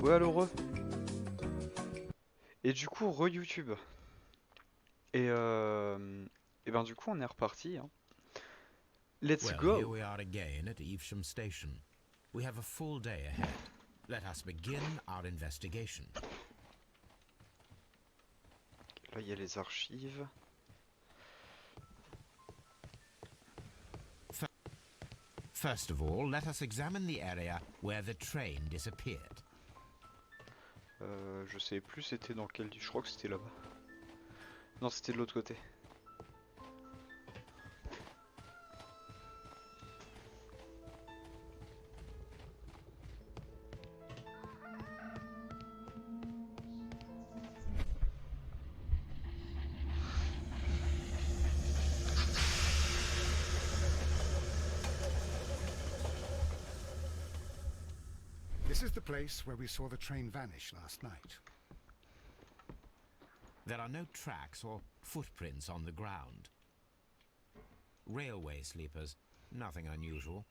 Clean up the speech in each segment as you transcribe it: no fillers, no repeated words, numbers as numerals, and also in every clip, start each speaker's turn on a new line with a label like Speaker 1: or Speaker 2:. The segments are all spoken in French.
Speaker 1: Ouais, alors re. Et du coup, re-YouTube. Et, et ben du coup, on est reparti, hein. Let's
Speaker 2: Well, here
Speaker 1: go!
Speaker 2: we are again at Evesham Station. We have a full day ahead. Let us begin our investigation.
Speaker 1: Là, il y a les archives.
Speaker 2: First of all, let us examine the area where the train disappeared.
Speaker 1: Je sais plus c'était dans quel... Je crois que c'était là-bas. Non, c'était de l'autre côté.
Speaker 3: This is the place where we saw the train vanish last night.
Speaker 2: There are no tracks or footprints on the ground. Railway sleepers, nothing unusual.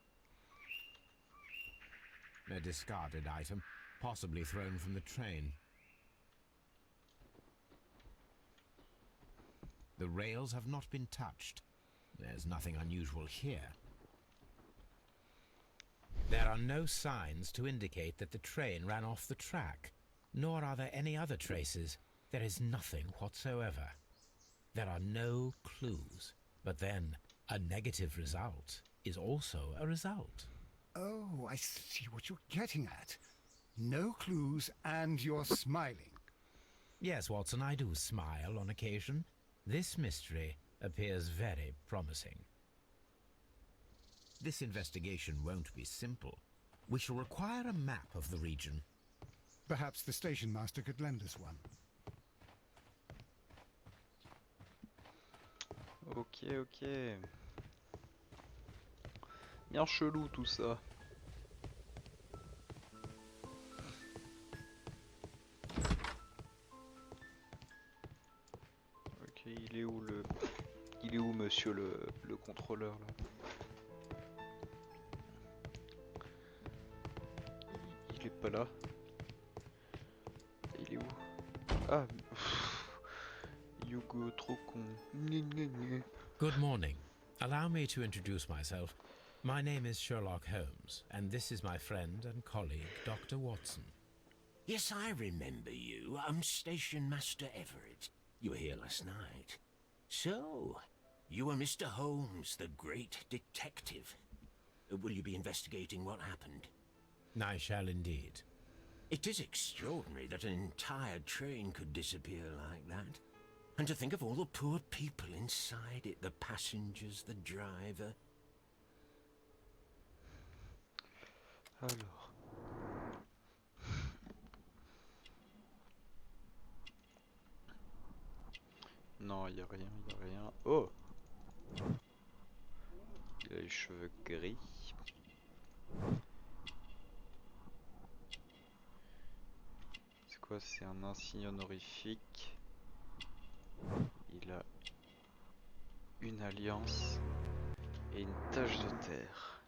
Speaker 2: A discarded item, possibly thrown from the train. The rails have not been touched. There's nothing unusual here. There are no signs to indicate that the train ran off the track, nor are there any other traces. There is nothing whatsoever. There are no clues. But then, a negative result is also a result.
Speaker 3: Oh, I see what you're getting at. No clues and you're smiling.
Speaker 2: Yes, Watson, I do smile on occasion. This mystery appears very promising. This investigation won't be simple. We shall require a map of the region.
Speaker 3: Perhaps the station master could lend us one.
Speaker 1: Ok, ok. Bien chelou tout ça. Ok, il est où le... Il est où monsieur le contrôleur là? Il est pas là. Il est où? Ah, Yugo, trop con.
Speaker 2: Good morning. Allow me to introduce myself. My name is Sherlock Holmes, and this is my friend and colleague, Dr. Watson.
Speaker 4: Yes, I remember you. I'm Station Master Everett. You were here last night. So, you were Mr. Holmes, the great detective. Will you be investigating what happened?
Speaker 2: I shall indeed.
Speaker 4: It is extraordinary that an entire train could disappear like that. And to think of all the poor people inside it, the passengers, the driver.
Speaker 1: Alors. Non, y a rien, y a rien. Oh! Il a les cheveux gris. C'est quoi? C'est un insigne honorifique. Il a une alliance et une tache de terre.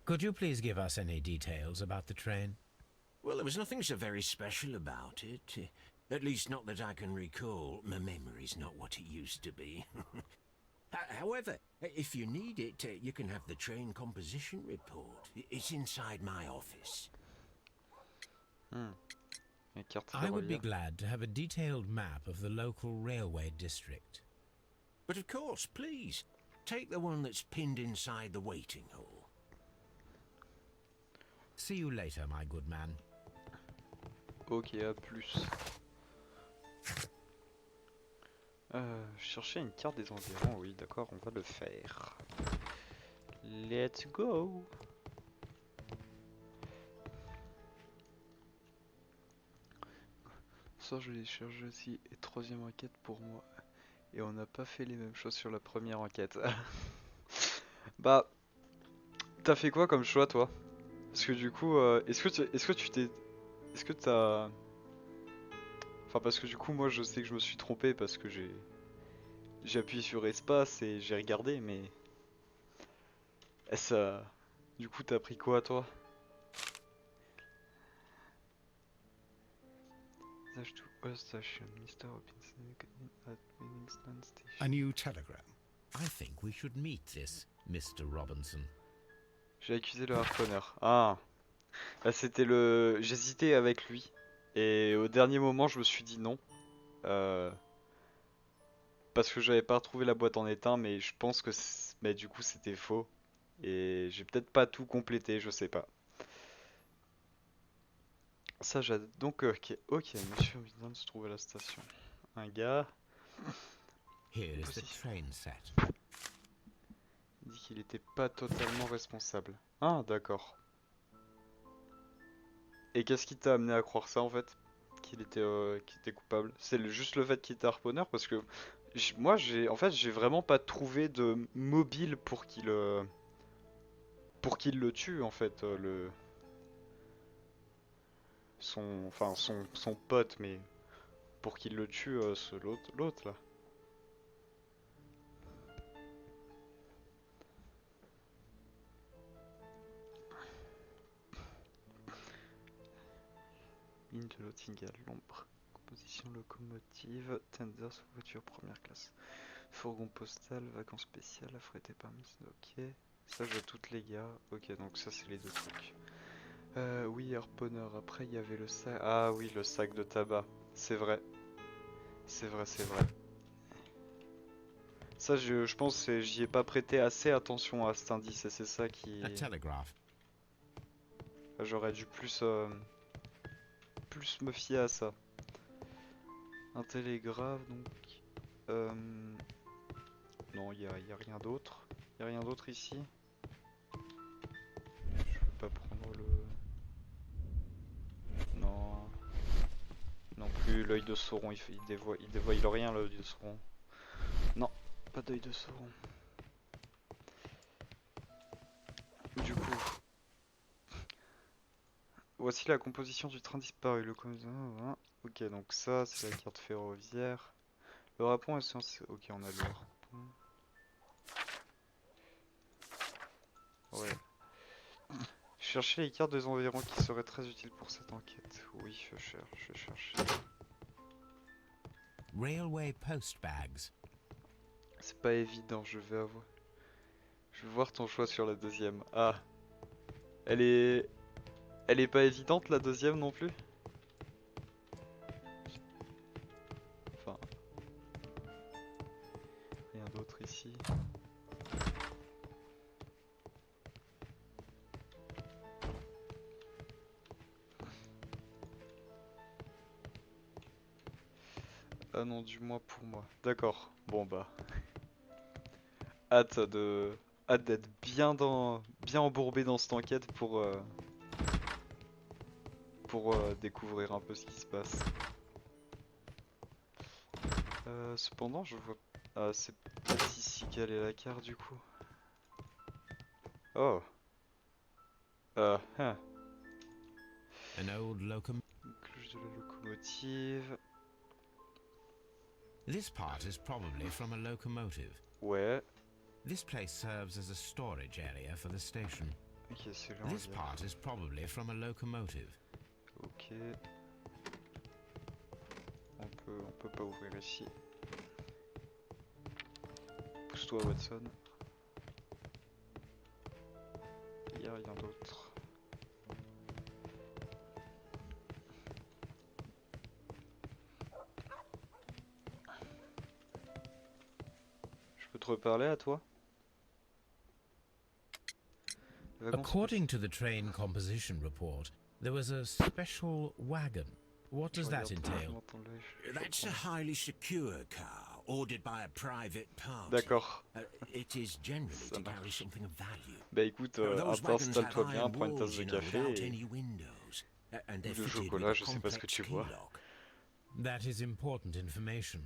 Speaker 2: Could you please give us any details about the train?
Speaker 4: Well, there was nothing so very special about it. At least not that I can recall. My memory's not what it used to be. However, if you need it, you can have the train composition report. It's inside my office.
Speaker 2: I would be glad to have a detailed map of the local railway district.
Speaker 4: But of course, please, take the one that's pinned inside the waiting hall.
Speaker 2: See you later, my good man.
Speaker 1: Ok, à plus. Chercher une carte des environs, oui d'accord, on va le faire. Let's go! Ça je l'ai cherché aussi, et troisième enquête pour moi. Et on n'a pas fait les mêmes choses sur la première enquête. Bah, t'as fait quoi comme choix toi? Parce que du coup, est-ce que tu t'es... Est-ce que t'as... Enfin parce que du coup moi je sais que je me suis trompé parce que j'ai appuyé sur espace et j'ai regardé mais... Ça... Du coup, t'as pris quoi, toi? Station, Mr. Robinson at Winston Station.
Speaker 3: A new telegram.
Speaker 2: I think we should meet this Mr. Robinson.
Speaker 1: J'ai accusé le harponneur. Ah, bah, c'était le. J'hésitais avec lui. Et au dernier moment, je me suis dit non. Euh, Parce que j'avais pas retrouvé la boîte en étain, mais je pense que mais du coup c'était faux. Et j'ai peut-être pas tout complété, je sais pas. Ça j'adore. Donc ok, monsieur Winston se trouve à la station. Un gars.
Speaker 2: Here is the
Speaker 1: Position.
Speaker 2: train set.
Speaker 1: Il dit qu'il était pas totalement responsable. Ah d'accord. Et qu'est-ce qui t'a amené à croire ça en fait? Qu'il était coupable? C'est juste le fait qu'il était harponneur? Parce que moi en fait j'ai vraiment pas trouvé de mobile pour qu'il le tue en fait son pote, mais pour qu'il le tue l'autre là. Ligne de Lottingham, l'ombre. Composition locomotive, tenders, voiture première classe. Fourgon postal, vacances spéciales, affrété par Miss. Ok. Ça j'ai toutes les gars. Ok, donc ça c'est les deux trucs. Oui, harponneur. Après il y avait le sac. Ah oui, le sac de tabac. C'est vrai. C'est vrai, c'est vrai. Ça je pense que j'y ai pas prêté assez attention à cet indice et c'est ça qui.
Speaker 2: A telegraph.
Speaker 1: J'aurais dû plus me fier à ça. Un télégraphe donc. Non, y a rien d'autre. Y a rien d'autre ici. Je peux pas prendre le. Non. Non plus, l'œil de Sauron, il dévoile rien l'œil de Sauron. Non, pas d'œil de Sauron. Du coup, voici la composition du train disparu. Ok, donc ça, c'est la carte ferroviaire. Le harpon est censé. Ok, on a le harpon. Ouais. Chercher les cartes des environs qui seraient très utiles pour cette enquête. Oui, je cherche.
Speaker 2: Railway post bags.
Speaker 1: C'est pas évident, je vais voir ton choix sur la deuxième. Ah, elle est pas évidente la deuxième non plus? Enfin, rien d'autre ici. Ah non, du moins pour moi. D'accord. Bon bah, hâte d'être bien embourbé dans cette enquête pour découvrir un peu ce qui se passe. Cependant, je vois. Ah, c'est peut-être ici qu'elle est la carte du coup. Oh. Hein.
Speaker 2: An old locomotive.
Speaker 1: Cloche de la locomotive.
Speaker 2: This part is probably from a locomotive.
Speaker 1: Ouais.
Speaker 2: This place serves as a storage area for the station.
Speaker 1: Ok, c'est là.
Speaker 2: This part is probably from a locomotive.
Speaker 1: Ok. On peut pas ouvrir ici. Pousse-toi, Watson. Il y a rien d'autre. Je peux te reparler à toi?
Speaker 2: According to the train composition report, there was a special wagon. What does that entail?
Speaker 4: That's a highly secure car, ordered by a private party.
Speaker 1: D'accord.
Speaker 4: It is generally to carry something of value.
Speaker 1: Bah écoute, installe-toi bien, prends une tasse de café
Speaker 4: And
Speaker 1: ou de chocolat, je sais pas ce que tu bois.
Speaker 2: That is important information.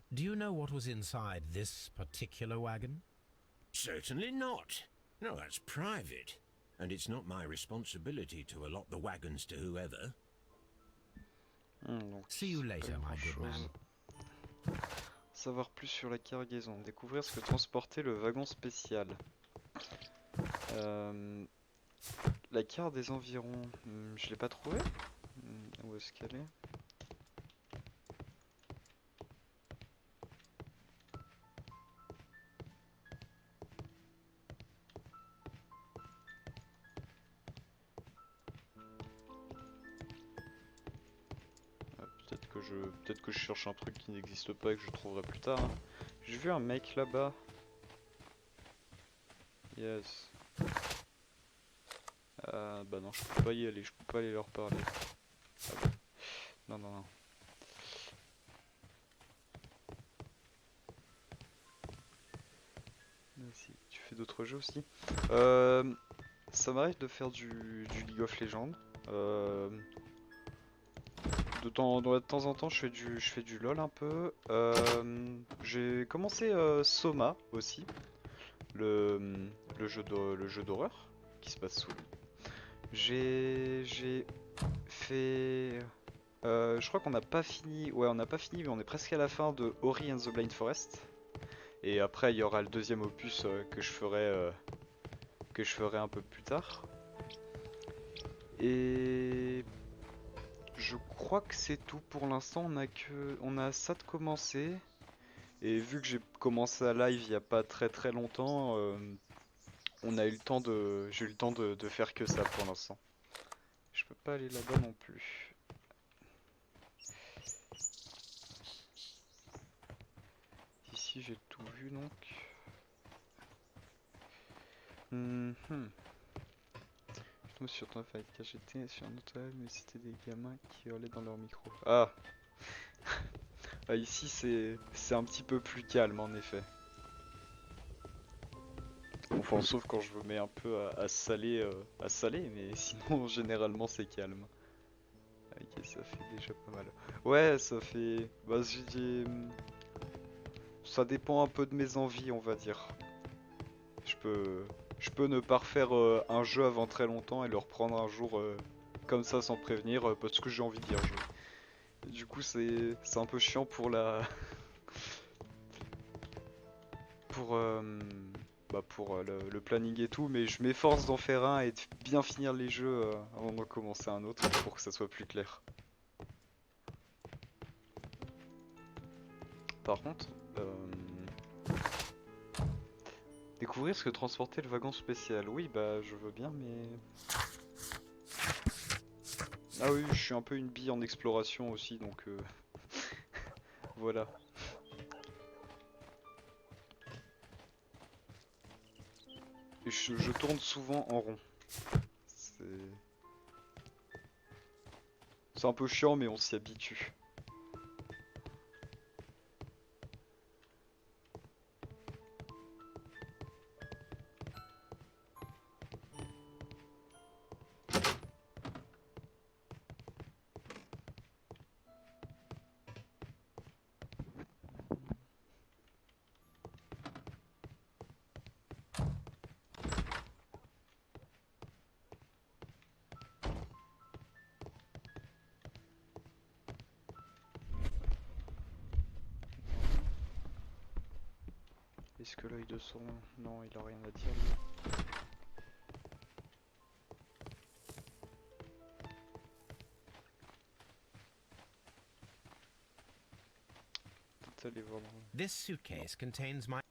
Speaker 2: Do you know what was inside this particular wagon?
Speaker 4: Certainly not. No, that's private. And it's not my responsibility to allot the wagons to whoever.
Speaker 1: Donc,
Speaker 2: See you later, my good man.
Speaker 1: Savoir plus sur la cargaison. Découvrir ce que transportait le wagon spécial. La carte des environs, je l'ai pas trouvée. Où est-ce qu'elle est? Peut-être que je cherche un truc qui n'existe pas et que je trouverai plus tard. Hein. J'ai vu un mec là-bas. Yes. Bah non, je peux pas y aller, je peux pas aller leur parler. Ah bon. Non, non, non. Vas-y, tu fais d'autres jeux aussi? Ça m'arrive de faire du League of Legends. De temps en temps, je fais du LoL un peu. J'ai commencé Soma aussi, le jeu d'horreur qui se passe sous l'eau. J'ai fait. Je crois qu'on n'a pas fini. Ouais, on n'a pas fini, mais on est presque à la fin de Ori and the Blind Forest. Et après, il y aura le deuxième opus que je ferai un peu plus tard. Et je crois que c'est tout pour l'instant. On a ça de commencer. Et vu que j'ai commencé à live il y a pas très longtemps, on a eu le temps j'ai eu le temps de faire que ça pour l'instant. Je peux pas aller là-bas non plus. Ici j'ai tout vu donc. Je tombe sur ton fight car j'étais sur un autre live mais c'était des gamins qui hurlaient dans leur micro. Ah, ah ici c'est un petit peu plus calme en effet. Enfin sauf quand je me mets un peu à saler, mais sinon généralement c'est calme. Ok, ça fait déjà pas mal. Ouais, ça fait. Bah, ça dépend un peu de mes envies, on va dire. Je peux, je peux ne pas refaire un jeu avant très longtemps et le reprendre un jour comme ça sans prévenir parce que j'ai envie d'y rejouer. Du coup, c'est un peu chiant pour la. pour le planning et tout, mais je m'efforce d'en faire un et de bien finir les jeux avant de commencer un autre pour que ça soit plus clair. Par contre, découvrir ce que transportait le wagon spécial. Oui, bah je veux bien, mais... Ah oui, je suis un peu une bille en exploration aussi, donc voilà. Et je tourne souvent en rond. C'est un peu chiant, mais on s'y habitue. Est-ce que l'œil de son... Non, il a rien à dire. Peut-être aller voir dans...
Speaker 2: This suitcase contains my...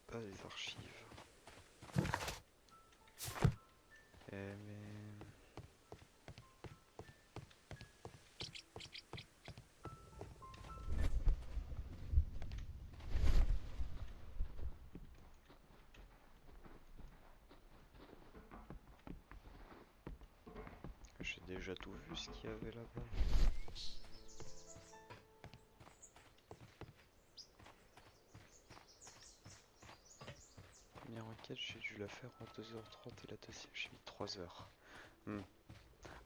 Speaker 1: Pas les archives. Mais... J'ai déjà tout vu ce qu'il y avait là-bas. Première enquête, j'ai dû la faire en 2h30 et la deuxième, j'ai mis 3 heures.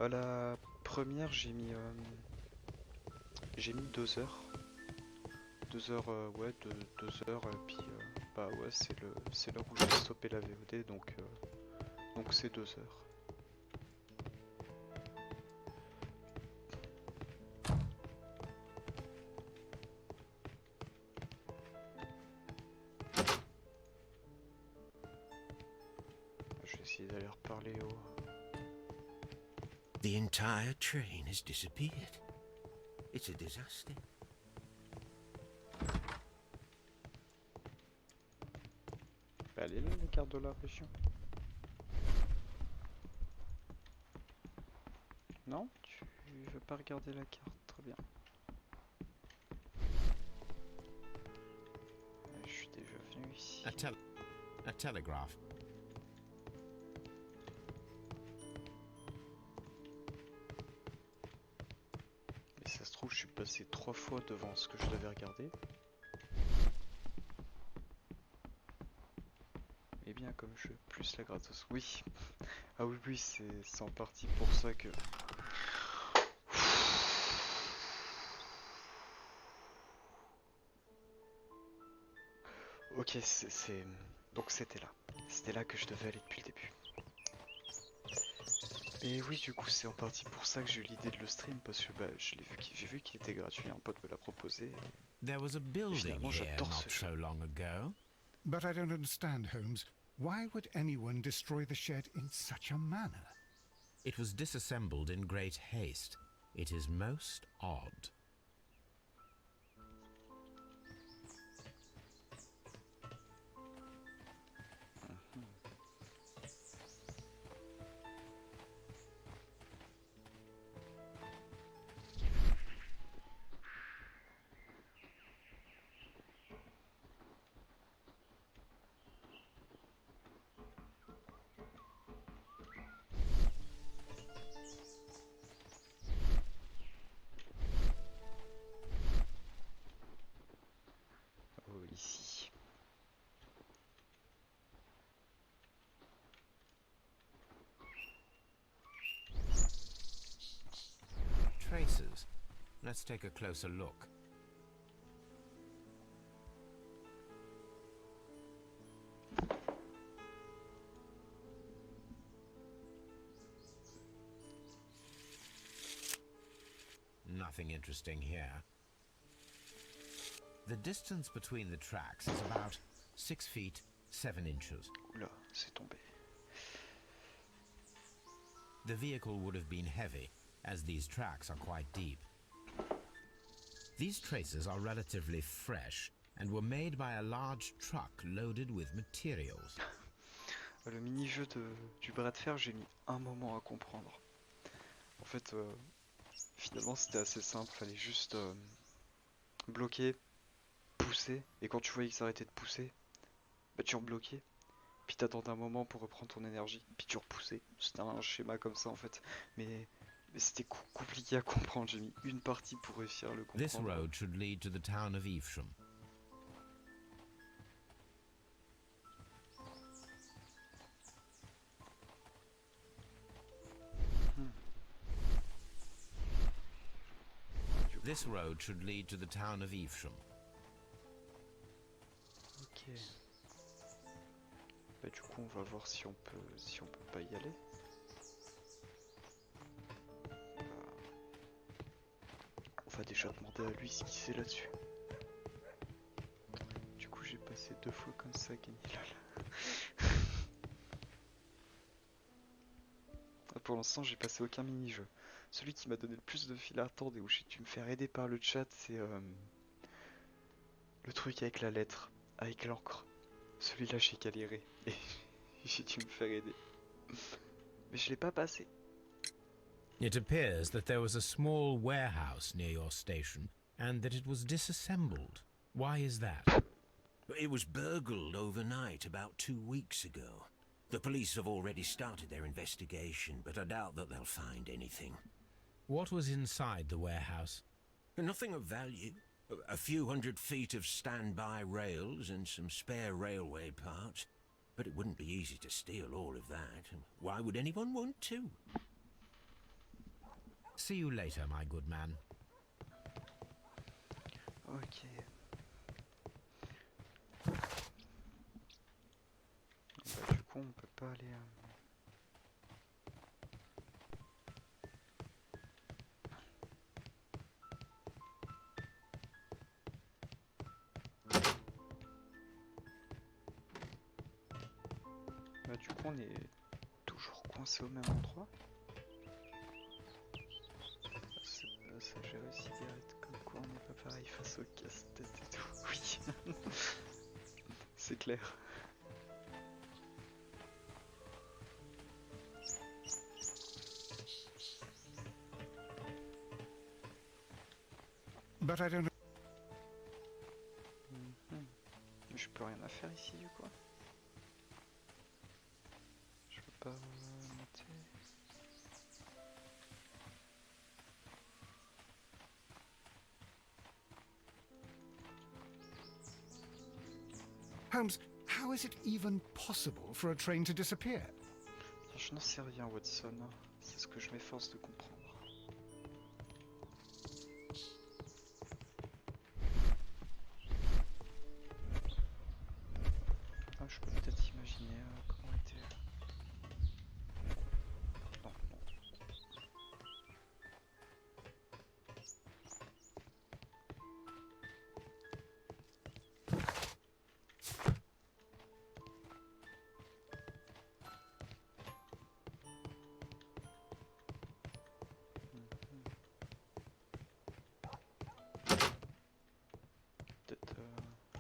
Speaker 1: À la première, j'ai mis 2 heures. 2 heures, ouais, 2 heures, et puis bah ouais, c'est l'heure où j'ai stoppé la VOD, donc c'est 2 heures. Je vais essayer d'aller reparler au...
Speaker 4: The entire train has disappeared. It's a disaster.
Speaker 1: Bah, elle est là, la carte de la région. Non? Tu veux pas regarder la carte? Très bien. Je suis déjà venu ici.
Speaker 2: A telegraph.
Speaker 1: Et ça se trouve, je suis passé 3 fois devant ce que je devais regarder. Et bien, comme je plus la gratos. Oui. Ah oui, oui, c'est en partie pour ça que... Ok, donc c'était là. C'était là que je devais aller depuis le début. Et oui, du coup, c'est en partie pour ça que j'ai eu l'idée de le stream, parce que bah, j'ai vu qu'il était gratuit, un pote me l'a proposé.
Speaker 2: There was a building
Speaker 1: Finalement,
Speaker 2: here
Speaker 1: j'adore
Speaker 2: not
Speaker 1: ce jeu.
Speaker 2: so long ago.
Speaker 3: But I don't understand, Holmes. Why would anyone destroy the shed in such a manner?
Speaker 2: It was disassembled in great haste. It is most odd.
Speaker 1: Oh, ici.
Speaker 2: Traces. Let's take a closer look. Nothing interesting here. The distance between the tracks is about 6 feet 7 inches.
Speaker 1: Oula, c'est tombé.
Speaker 2: The vehicle would have been heavy, as these tracks are quite deep. These traces are relatively fresh and were made by a large truck loaded with materials.
Speaker 1: Le mini-jeu du bras de fer, j'ai mis un moment à comprendre. En fait, finalement, c'était assez simple. Fallait juste bloquer, pousser, et quand tu voyais que ça arrêtait de pousser, bah tu rebloquais. Puis t'attendais un moment pour reprendre ton énergie, puis tu repoussais. C'était un schéma comme ça en fait. Mais c'était compliqué à comprendre. J'ai mis une partie pour réussir à le
Speaker 2: This
Speaker 1: comprendre.
Speaker 2: road should lead to the town of Evesham. This road should lead to the town of Evesham.
Speaker 1: Ok. Bah du coup on va voir si on peut pas y aller. On va déjà demander à lui ce qu'il sait là-dessus. Du coup j'ai passé 2 fois comme ça, Ganilal. Pour l'instant j'ai passé aucun mini-jeu. Celui qui m'a donné le plus de fil à attendre et où j'ai dû me faire aider par le chat, c'est le truc avec la lettre, avec l'encre. Celui-là j'ai galéré et j'ai dû me faire aider. Mais je l'ai pas passé.
Speaker 2: It appears that there was a small warehouse near your station and that it was disassembled. Why is that?
Speaker 4: It was burgled overnight about 2 weeks ago. The police have already started their investigation, but I doubt that they'll find anything.
Speaker 2: What was inside the warehouse?
Speaker 4: Nothing of value. A few 100 feet of standby rails and some spare railway parts. But it wouldn't be easy to steal all of that. Why would anyone want to?
Speaker 2: See you later, my good man.
Speaker 1: Ok. Bah, du coup on peut pas aller... Bah du coup on est coincé au même endroit. Ça j'ai réussi direct, comme quoi on n'est pas pareil face au casse-tête et tout. Oui, c'est clair.
Speaker 3: But I don't.
Speaker 1: Je peux rien à faire ici du coup. Je peux pas monter.
Speaker 3: Holmes, how is it even possible for a train to disappear?
Speaker 1: Je n'en sais rien, Watson. C'est ce que je m'efforce de comprendre. Ah, je peux peut-être imaginer comment était. Non, non. Peut-être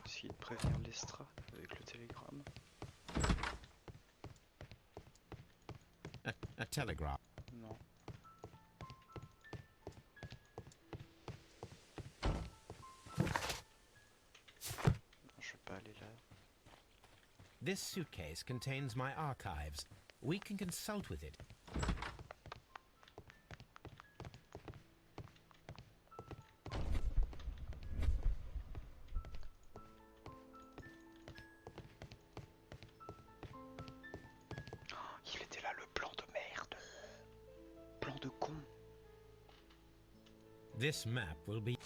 Speaker 1: essayer de prévenir l'Estra avec le télégramme.
Speaker 2: A telegraph.
Speaker 1: Non. Non, je vais pas aller là.
Speaker 2: This suitcase contains my archives. We can consult with it.
Speaker 1: Il était là le plan de merde. Plan de con.
Speaker 2: This map will be...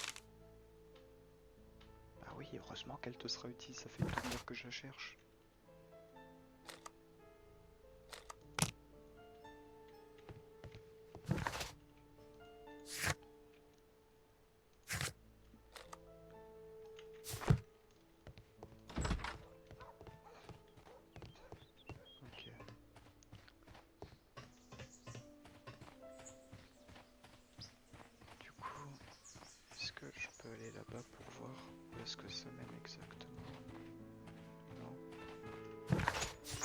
Speaker 1: Bah oui, heureusement qu'elle te sera utile, ça fait une demi-heure que je la cherche. Ok. Du coup, est-ce que je peux aller là-bas pour voir où est-ce que ça mène exactement? Non.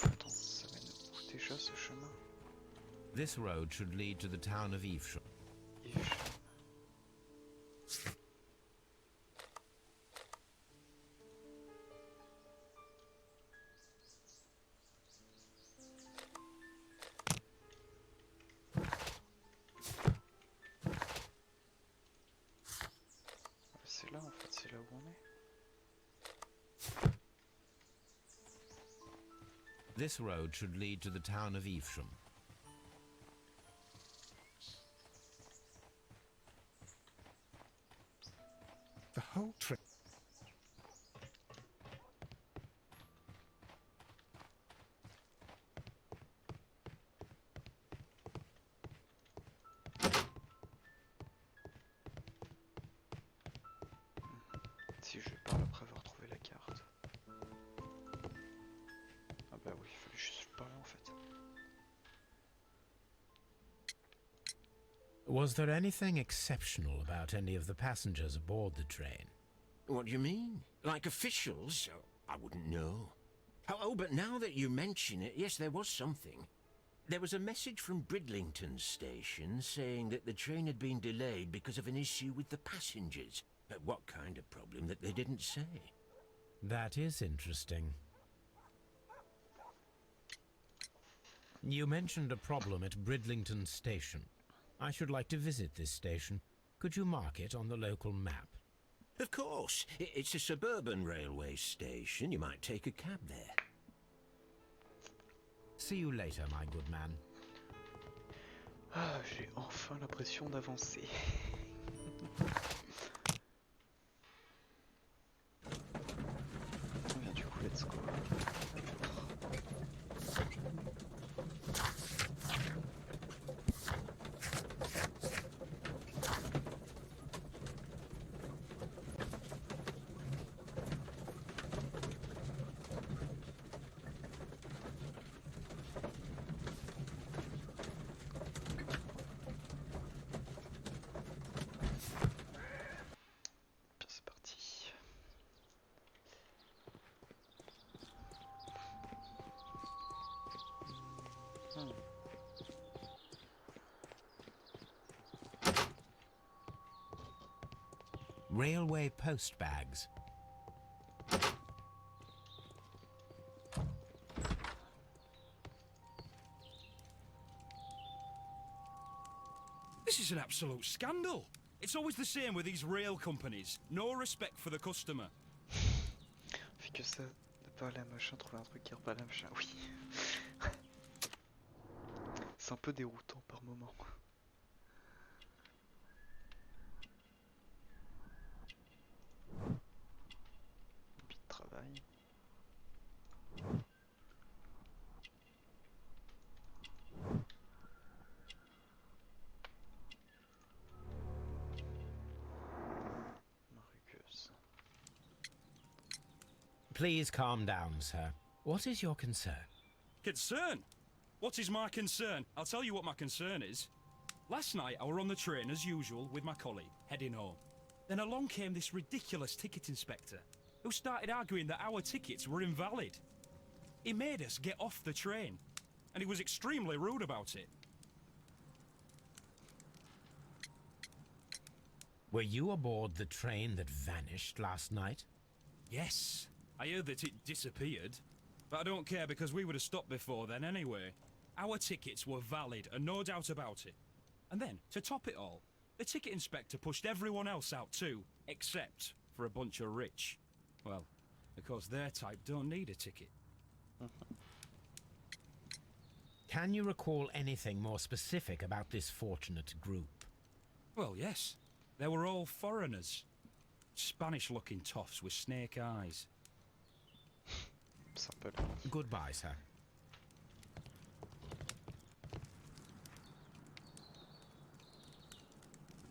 Speaker 1: Attends, ça mène où déjà ce chemin?
Speaker 2: This road should lead to the town of Evesham.
Speaker 1: Evesham. C'est là en fait, c'est là où on est.
Speaker 2: This road should lead to the town of Evesham.
Speaker 3: The whole trip.
Speaker 1: Si je parle après avoir trouvé la carte. Ah bah oui, il fallait juste parler en fait.
Speaker 2: Was there anything exceptional about any of the passengers aboard the train?
Speaker 4: What do you mean? Like officials? I wouldn't know. Oh, but now that you mention it, yes, there was something. There was a message from Bridlington station saying that the train had been delayed because of an issue with the passengers. What kind of problem that they didn't say?
Speaker 2: That is interesting. You mentioned a problem at Bridlington station. I should like to visit this station. Could you mark it on the local map?
Speaker 4: Of course. It's a suburban railway station. You might take a cab there.
Speaker 2: See you later, my good man.
Speaker 1: Ah, j'ai enfin l'impression d'avancer. Bien du coup, let's go.
Speaker 2: Railway post bags.
Speaker 5: This is an absolute scandal. It's always the same with these rail companies. No respect for the customer.
Speaker 1: Fait que ça, de parler à machin, trouver un truc qui reparle à machin. Oui. C'est un peu déroutant par moment. Bit de travail. Maruqueuse.
Speaker 2: Please calm down, sir. What is your concern?
Speaker 5: Concern? What is my concern? I'll tell you what my concern is. Last night I were on the train as usual with my colleague, heading home. Then along came this ridiculous ticket inspector, who started arguing that our tickets were invalid. He made us get off the train, and he was extremely rude about it.
Speaker 2: Were you aboard the train that vanished last night?
Speaker 5: Yes, I heard that it disappeared, but I don't care because we would have stopped before then anyway. Our tickets were valid and no doubt about it. And then, to top it all, the ticket inspector pushed everyone else out too, except for a bunch of rich. Well, because their type don't need a ticket.
Speaker 2: Can you recall anything more specific about this fortunate group?
Speaker 5: Well, yes. They were all foreigners. Spanish-looking toffs with snake eyes.
Speaker 1: Sympa.
Speaker 2: Goodbye, sir.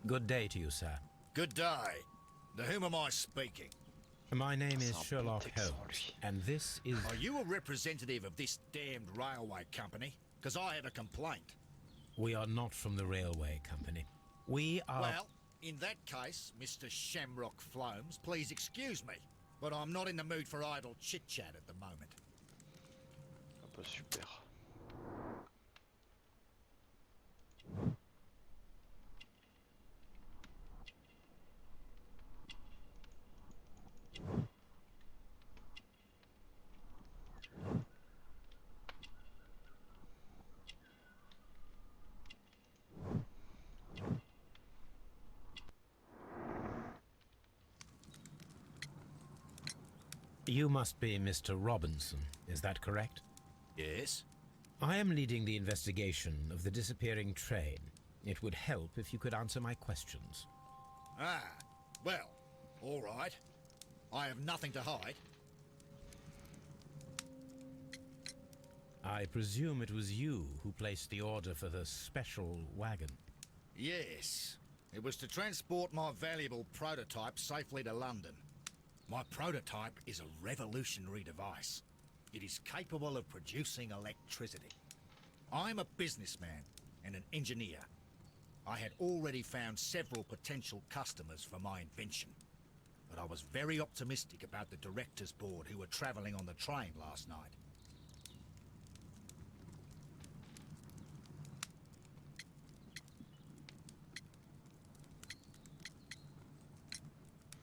Speaker 2: Good day to you, sir.
Speaker 6: Good day. To whom am I speaking?
Speaker 2: My name is
Speaker 1: C'est un
Speaker 2: Sherlock
Speaker 1: bon texte,
Speaker 2: Holmes,
Speaker 1: lui.
Speaker 2: and this is...
Speaker 6: Are you a representative of this damned railway company? Because I have a complaint.
Speaker 2: We are not from the railway company. We are...
Speaker 6: Well, in that case, Mr. Shamrock Flomes, please excuse me. But I'm not in the mood for idle chit-chat at the moment.
Speaker 1: Ah bah super.
Speaker 2: You must be Mr. Robinson, is that correct?
Speaker 6: Yes?
Speaker 2: I am leading the investigation of the disappearing train. It would help if you could answer my questions.
Speaker 6: Ah, well, all right. I have nothing to hide.
Speaker 2: I presume it was you who placed the order for the special wagon.
Speaker 6: Yes. It was to transport my valuable prototype safely to London. My prototype is a revolutionary device. It is capable of producing electricity. I'm a businessman and an engineer. I had already found several potential customers for my invention, but I was very optimistic about the directors' board who were travelling on the train last night.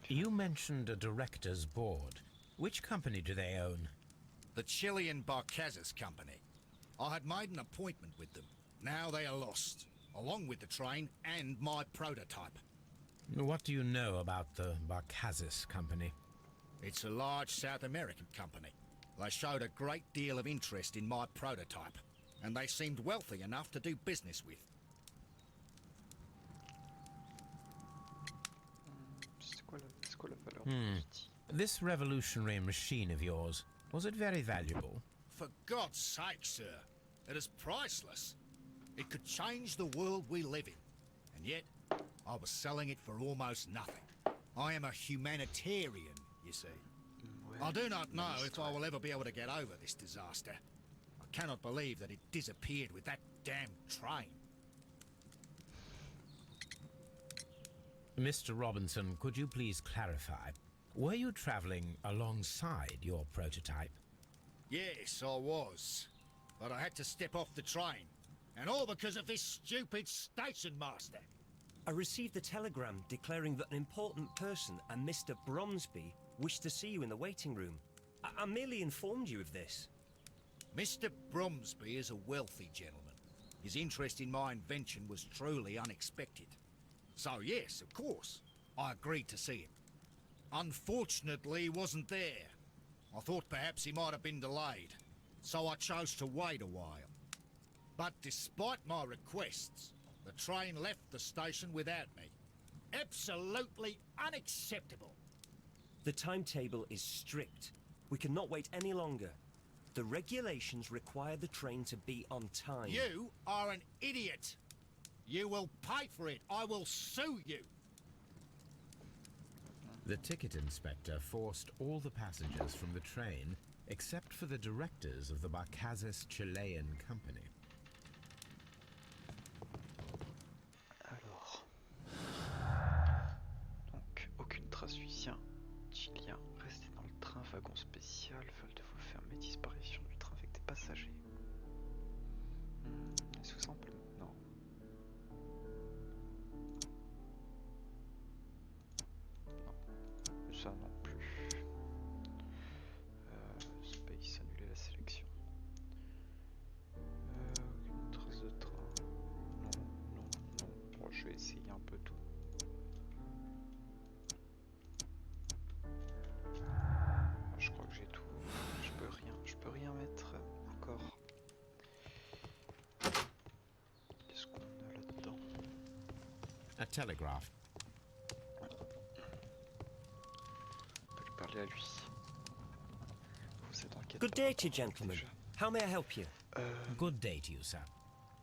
Speaker 2: You mentioned a director's board. Which company do they own?
Speaker 6: The Chilean Barcazas Company. I had made an appointment with them. Now they are lost, along with the train and my prototype.
Speaker 2: What do you know about the Barcazas Company?
Speaker 6: It's a large South American company. They showed a great deal of interest in my prototype, and they seemed wealthy enough to do business with.
Speaker 1: C'est quoi la valeur de l'outil?
Speaker 2: This revolutionary machine of yours, was it very valuable?
Speaker 6: For God's sake, sir, it is priceless. It could change the world we live in, and yet I was selling it for almost nothing. I am a humanitarian, you see.
Speaker 1: Ouais,
Speaker 6: I do not know if I
Speaker 1: l'histoire.
Speaker 6: will ever be able to get over this disaster. I cannot believe that it disappeared with that damn train.
Speaker 2: Mr. Robinson, could you please clarify? Were you traveling alongside your prototype?
Speaker 6: Yes, I was. But I had to step off the train. And all because of this stupid station master.
Speaker 7: I received a telegram declaring that an important person, a Mr. Bromsby, wished to see you in the waiting room. I merely informed you of this.
Speaker 6: Mr. Bromsby is a wealthy gentleman. His interest in my invention was truly unexpected. So yes, of course, I agreed to see him. Unfortunately, he wasn't there. I thought perhaps he might have been delayed, so I chose to wait a while. But despite my requests, the train left the station without me. Absolutely unacceptable.
Speaker 7: The timetable is strict. We cannot wait any longer. The regulations require the train to be on time.
Speaker 6: You are an idiot. You will pay for it. I will sue you.
Speaker 2: The ticket inspector forced all the passengers from the train except for the directors of the Barcazes Chilean Company.
Speaker 1: Alors. Donc, aucune trace du sien. Chilien, restez dans le train, wagon spécial, veulent de vous fermer, disparition du train avec des passagers. Est-ce que ça on peut... Non. Non. Ça non plus. Space, annuler la sélection. Aucune trace de train. Non, non, non. Bon, je vais essayer un peu tout. Je crois que j'ai tout. Je peux rien mettre encore. Qu'est-ce qu'on a là-dedans?
Speaker 2: A telegraph.
Speaker 1: On peut lui parler à lui. Vous êtes enquêteur.
Speaker 7: Good day to you, gentlemen. How may I help you?
Speaker 2: Good day to you, sir.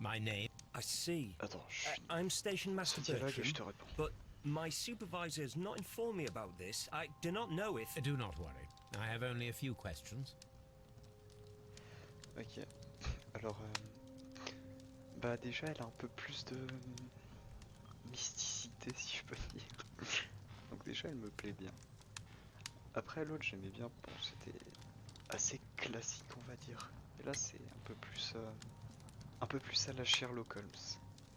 Speaker 2: My name...
Speaker 7: I see.
Speaker 1: Attends,
Speaker 7: I'm Station Master
Speaker 1: ce dialogue et je
Speaker 7: Bertram,
Speaker 1: te réponds.
Speaker 7: but my supervisor has not informed me about this. I do not know if...
Speaker 2: Do not worry. I have only a few questions.
Speaker 1: Ok. Alors, bah déjà, elle a un peu plus de mysticité, si je peux dire. Donc déjà, elle me plaît bien. Après, l'autre, j'aimais bien. Bon, c'était assez classique, on va dire. Et là, c'est un peu plus à la Sherlock Holmes.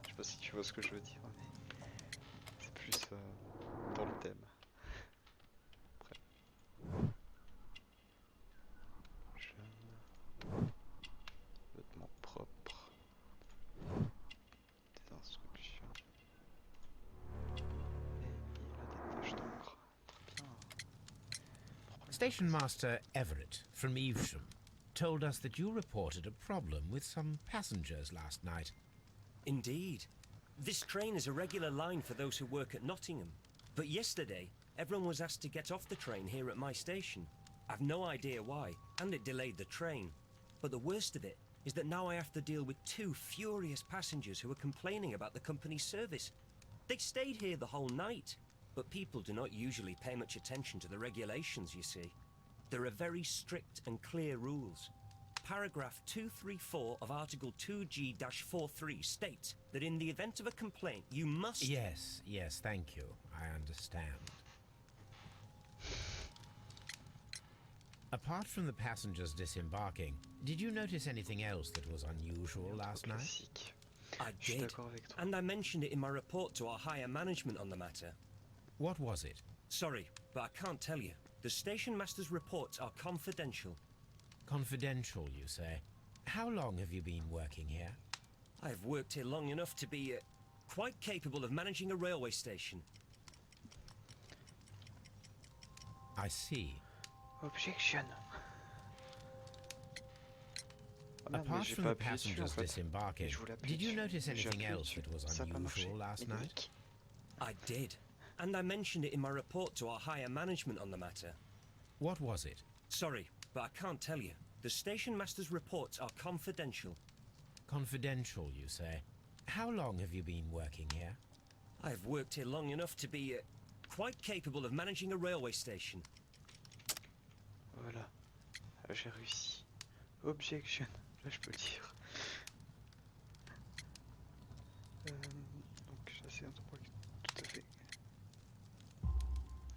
Speaker 1: Je sais pas si tu vois ce que je veux dire, mais c'est plus dans le thème. Après. Vêtements propres. Des instructions. Et il a des taches d'encre. Très bien.
Speaker 2: Station Master Everett from Evesham told us that you reported a problem with some passengers last night.
Speaker 7: Indeed. This train is a regular line for those who work at Nottingham. But yesterday, everyone was asked to get off the train here at my station. I've no idea why, and it delayed the train. But the worst of it is that now I have to deal with two furious passengers who are complaining about the company's service. They stayed here the whole night, but people do not usually pay much attention to the regulations, you see. There are very strict and clear rules. Paragraph 234 of Article 2G-43 states that in the event of a complaint, you must...
Speaker 2: Yes, thank you. I understand. Apart from the passengers disembarking, did you notice anything else that was unusual last night?
Speaker 1: Classique.
Speaker 7: I
Speaker 1: Je suis
Speaker 7: did,
Speaker 1: d'accord avec toi.
Speaker 7: and I mentioned it in my report to our higher management on the matter.
Speaker 2: What was it?
Speaker 7: Sorry, but I can't tell you. The station master's reports are confidential.
Speaker 2: Confidential, you say. How long have you been working here?
Speaker 7: I have worked here long enough to be quite capable of managing a railway station.
Speaker 2: I see.
Speaker 1: Objection. Ah merde, mais
Speaker 2: Apart
Speaker 1: j'ai
Speaker 2: from
Speaker 1: pas
Speaker 2: the
Speaker 1: appuyé dessus, en
Speaker 2: passengers
Speaker 1: fait.
Speaker 2: disembarquing,
Speaker 1: Je voulais appuyer
Speaker 2: did you
Speaker 1: dessus.
Speaker 2: notice
Speaker 1: J'ai
Speaker 2: anything
Speaker 1: appuyé
Speaker 2: else
Speaker 1: dessus.
Speaker 2: that was
Speaker 1: Ça a pas marché.
Speaker 2: unusual last night?
Speaker 1: Unique.
Speaker 7: I did, and I mentioned it in my report to our higher management on the matter.
Speaker 2: What was it?
Speaker 7: Sorry, but I can't tell you. The station master's reports are confidential.
Speaker 2: Confidential, you say. How long have you been working here?
Speaker 7: I have worked here long enough to be quite capable of managing a railway station.
Speaker 1: Voilà. J'ai réussi. Objection. Là, je peux le dire. Donc, c'est un endroit tout à fait.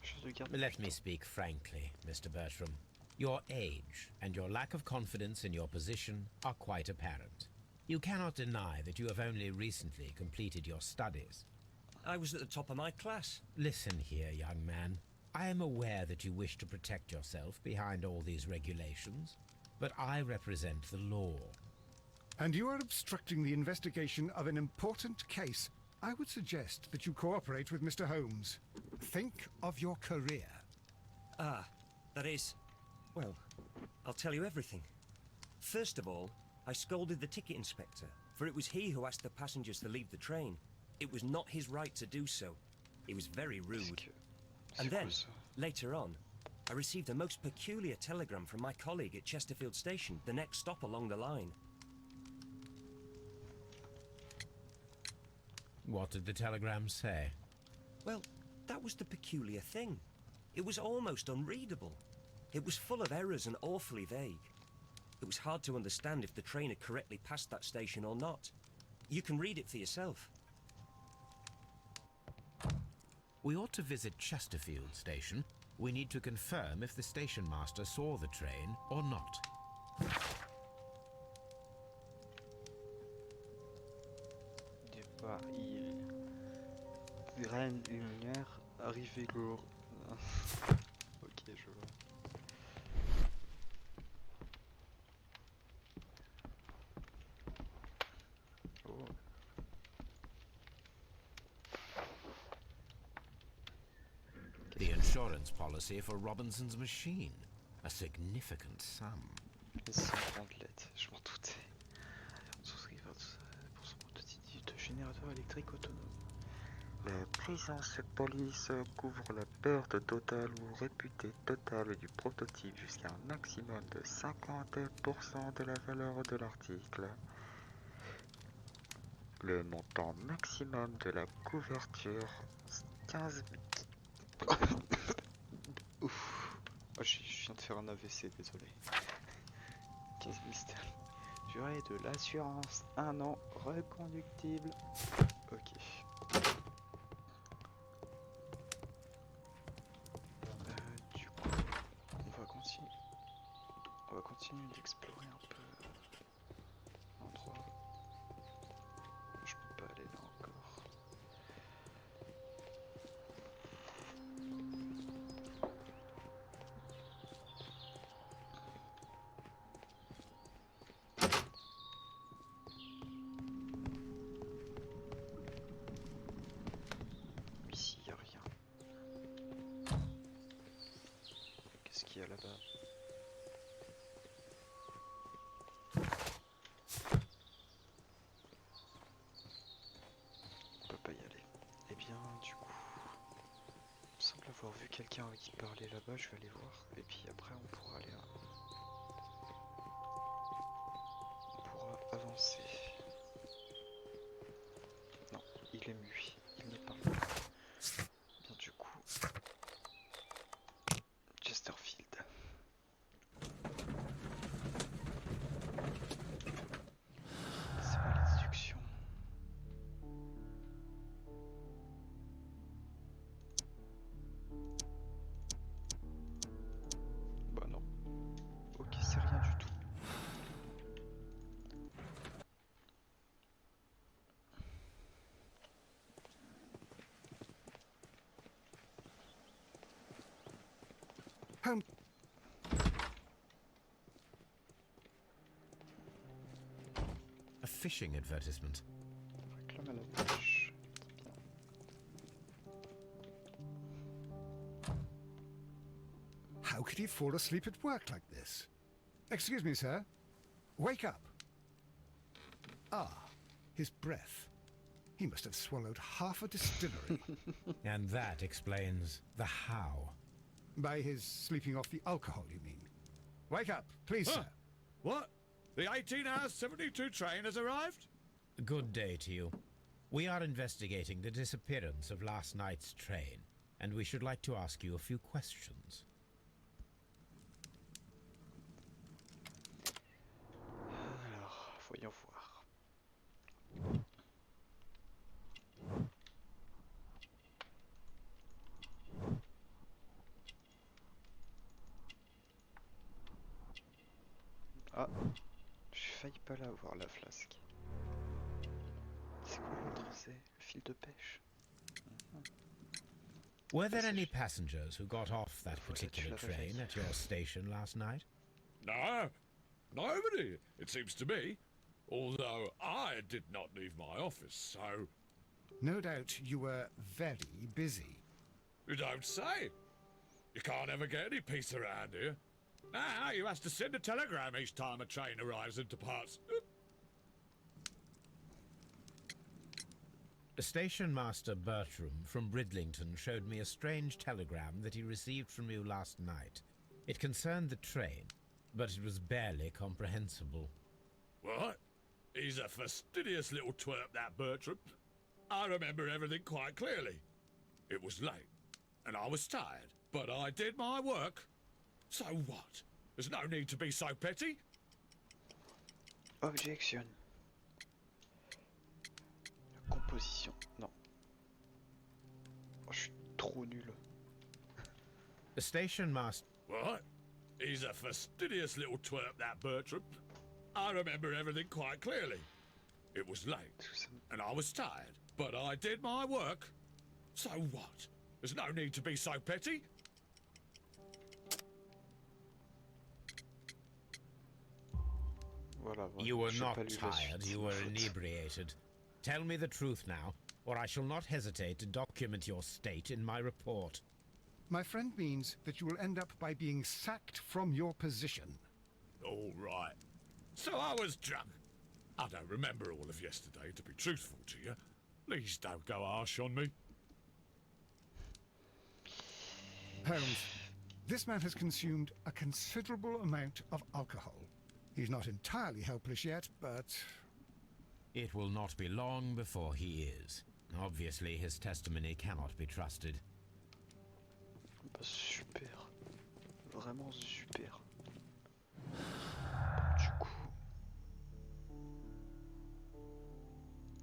Speaker 1: Je regarde.
Speaker 2: Let me speak frankly, Mr. Bertram. Your age and your lack of confidence in your position are quite apparent. You cannot deny that you have only recently completed your studies.
Speaker 7: I was at the top of my class.
Speaker 2: Listen here, young man. I am aware that you wish to protect yourself behind all these regulations, but I represent the law.
Speaker 3: And you are obstructing the investigation of an important case. I would suggest that you cooperate with Mr. Holmes. Think of your career.
Speaker 7: Ah, that is... Well, I'll tell you everything. First of all, I scolded the ticket inspector, for it was he who asked the passengers to leave the train. It was not his right to do so. He was very rude. And then, later on, I received a most peculiar telegram from my colleague at Chesterfield Station, the next stop along the line.
Speaker 2: What did the telegram say?
Speaker 7: Well, that was the peculiar thing. It was almost unreadable. It was full of errors and awfully vague. It was hard to understand if the train had correctly passed that station or not. You can read it for yourself.
Speaker 2: We ought to visit Chesterfield Station. We need to confirm if the station master saw the train or not.
Speaker 1: Départ, il graine une lumière, arrivée lourd. Ok, je vois. Oh.
Speaker 2: The insurance policy for Robinson's machine. A significant sum.
Speaker 1: Les 130 lettres, je m'en doutais. Souscriveur pour son prototype de générateur électrique autonome.
Speaker 8: La présence police couvre la perte totale ou réputée totale du prototype jusqu'à un maximum de 50% de la valeur de l'article. Le montant maximum de la couverture 15
Speaker 1: Ouf. Oh, je viens de faire un AVC, désolé. 15 000 sterling. Durée de l'assurance, 1 an, reconductible. Ok. Du coup, on va continuer d'explorer un peu l'endroit. Je peux pas aller là encore. Ici, y a rien. Qu'est-ce qu'il y a là-bas? On peut pas y aller. Eh bien, du coup, il me semble avoir vu quelqu'un qui parlait là-bas. Je vais aller voir. Et puis après, on pourra aller. On pourra avancer. Non, il est muet. Il ne parle pas. Bien, du coup, Chesterfield. C'est pas la déduction. Bah non. Ok, c'est rien du tout.
Speaker 3: Holmes,
Speaker 2: A fishing advertisement.
Speaker 1: Réclame à la pêche. Bien.
Speaker 3: how could he fall asleep at work like this? Excuse me, sir. Wake up. Ah, his breath. He must have swallowed half a distillery.
Speaker 2: And that explains the how.
Speaker 3: By his sleeping off the alcohol, you mean? Wake up, please,
Speaker 9: Huh?
Speaker 3: sir.
Speaker 9: What? The 18 hours 72 train has arrived?
Speaker 2: Good day to you. We are investigating the disappearance of last night's train, and we should like to ask you a few questions.
Speaker 1: Alors, voyons voir. Ah, j'ai failli pas l'avoir la flasque. C'est quoi l'autre? C'est le fil de pêche.
Speaker 2: Were there any passengers who got off that particular train at your station last night?
Speaker 9: No, nobody, it seems to me. Although I did not leave my office, so...
Speaker 3: No doubt you were very busy.
Speaker 9: You don't say. You can't ever get any peace around here. Now you have to send a telegram each time a train arrives and departs.
Speaker 2: Station Master Bertram from Bridlington showed me a strange telegram that he received from you last night. It concerned the train, but it was barely comprehensible.
Speaker 9: What? He's a fastidious little twerp, that Bertram. I remember everything quite clearly. It was late, and I was tired, but I did my work. So what? There's no need to be so petty.
Speaker 1: Objection. La composition. Non. Oh, je suis trop nul.
Speaker 2: The station master...
Speaker 9: What? He's a fastidious little twerp, that Bertram. I remember everything quite clearly. It was late, and I was tired, but I did my work. So what? There's no need to be so petty.
Speaker 1: Voilà, voilà.
Speaker 2: You were
Speaker 1: J'ai
Speaker 2: not
Speaker 1: pas lu la
Speaker 2: tired,
Speaker 1: suite,
Speaker 2: you
Speaker 1: c'est
Speaker 2: were
Speaker 1: ma faute.
Speaker 2: inebriated. Tell me the truth now, or I shall not hesitate to document your state in my report.
Speaker 3: My friend means that you will end up by being sacked from your position.
Speaker 9: All right. So I was drunk. I don't remember all of yesterday, to be truthful to you. Please don't go harsh on me.
Speaker 3: Holmes, this man has consumed a considerable amount of alcohol. He's not entirely helpless yet, but...
Speaker 2: It will not be long before he is. Obviously, his testimony cannot be trusted.
Speaker 1: Bah, super. Vraiment super. Bon, du coup...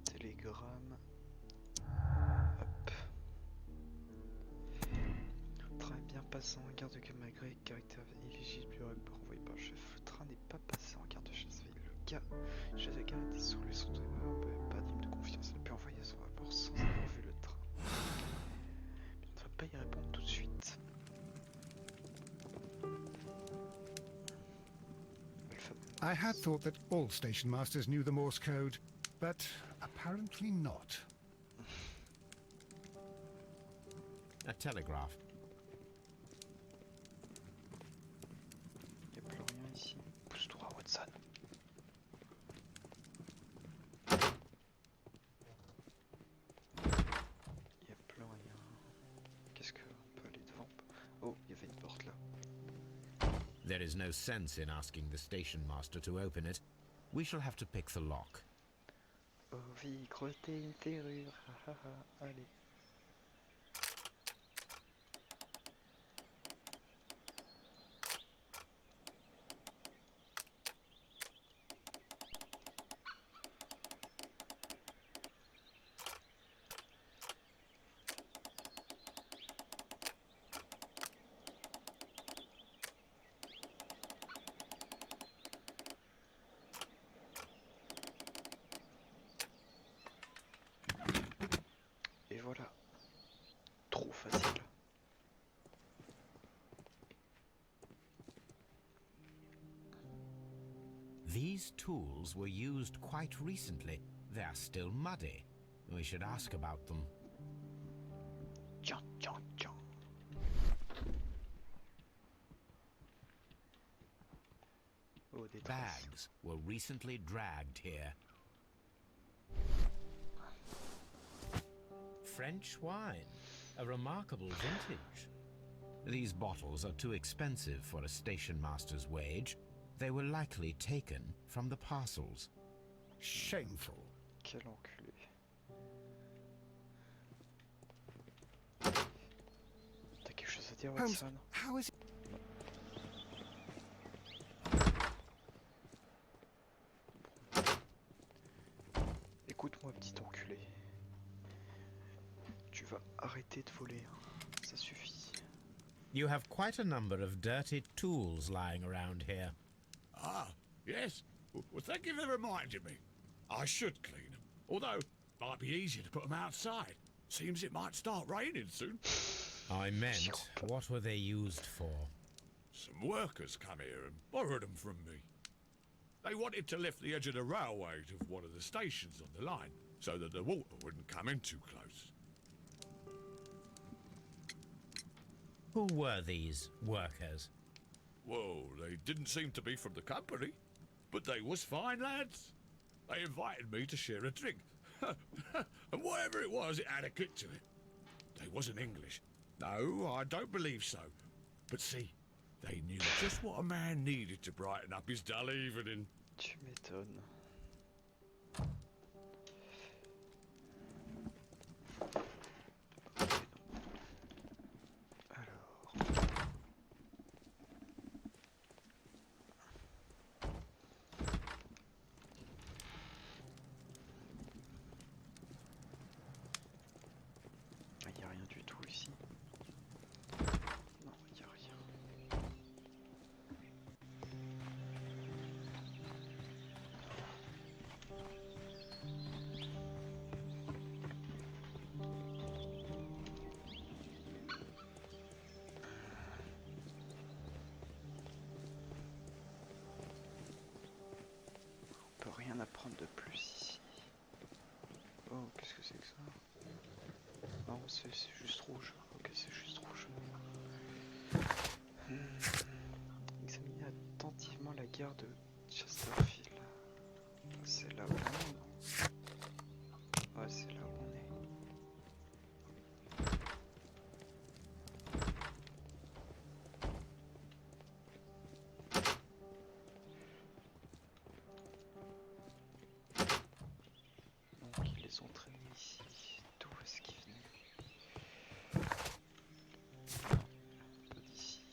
Speaker 1: Télégramme. Hop. Train est bien passé en gare de Camagré, caractère illégitime du renvoyé par le chef. Le train n'est pas passé en gare de Chasseville. Le gars, chef de gare était sous les sons de pas digne de confiance. Il a pu envoyer son rapport sans avoir vu le train. Mais on ne va pas y répondre tout de suite.
Speaker 3: I had thought that all station masters knew the Morse code, but apparently not.
Speaker 2: A telegraph.
Speaker 1: Il n'y a plus rien ici. Pousse-toi, Watson. Il n'y a plus rien. Qu'est-ce qu'on peut aller devant? Oh, il y avait une porte là.
Speaker 2: There is no sense in asking the station master to open it. We shall have to pick the lock.
Speaker 1: Oh, vie, crotter une serrure. Allez. Et voilà. Trop facile.
Speaker 2: These tools were used quite recently. They are still muddy. We should ask about them.
Speaker 1: Tiens, tiens, tiens. Oh, des traces.
Speaker 2: Bags were recently dragged here. French wine, a remarkable vintage. These bottles are too expensive for a station master's wage. They were likely taken from the parcels.
Speaker 3: Shameful.
Speaker 1: Quel enculé. T'as quelque chose à dire,
Speaker 3: Holmes,
Speaker 1: Watson?
Speaker 3: how is it?
Speaker 1: Écoute-moi, petit enculé. Tu vas arrêter de voler, hein. Ça suffit.
Speaker 2: You have quite a number of dirty tools lying around here.
Speaker 9: Ah, yes. Well, thank you for reminding me. I should clean them. Although, it might be easier to put them outside. Seems it might start raining soon.
Speaker 2: I meant, what were they used for?
Speaker 9: Some workers come here and borrowed them from me. They wanted to lift the edge of the railway to one of the stations on the line, so that the water wouldn't come in too close.
Speaker 2: Who were these workers?
Speaker 9: Well, they didn't seem to be from the company, but they was fine lads. They invited me to share a drink. And whatever it was, it had a kick to it. They wasn't English. No, I don't believe so. But see, they knew just what a man needed to brighten up his dull evening.
Speaker 1: Tu m'étonnes. Il n'y a rien du tout ici. Non, il n'y a rien. On peut rien apprendre de plus ici. Oh, qu'est-ce que c'est que ça? Non, c'est juste rouge. Ok, c'est juste rouge. Examinez attentivement la gare de Chesterfield. C'est là où on est, non? Ouais, c'est là où on est. Donc ils les ont traînés ici. D'où est-ce qu'ils venaient? Pas d'ici.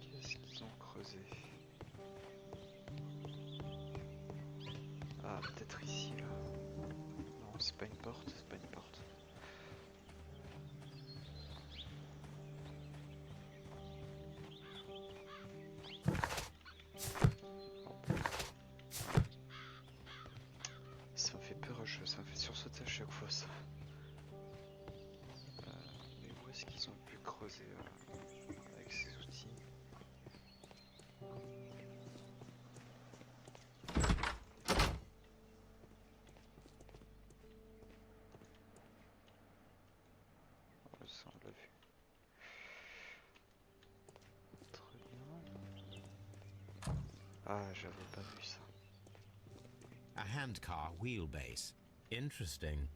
Speaker 1: Qu'est-ce qu'ils ont creusé? Ah, peut-être ici là. Non, c'est pas une porte, c'est pas une porte. Ça me fait peur, ça me fait sursauter à chaque fois ça. Mais où est-ce qu'ils ont pu creuser avec ces outils? Oh, ça on l'a vu. Très bien. Ah, j'avais pas vu ça.
Speaker 2: A handcar wheelbase. Interesting.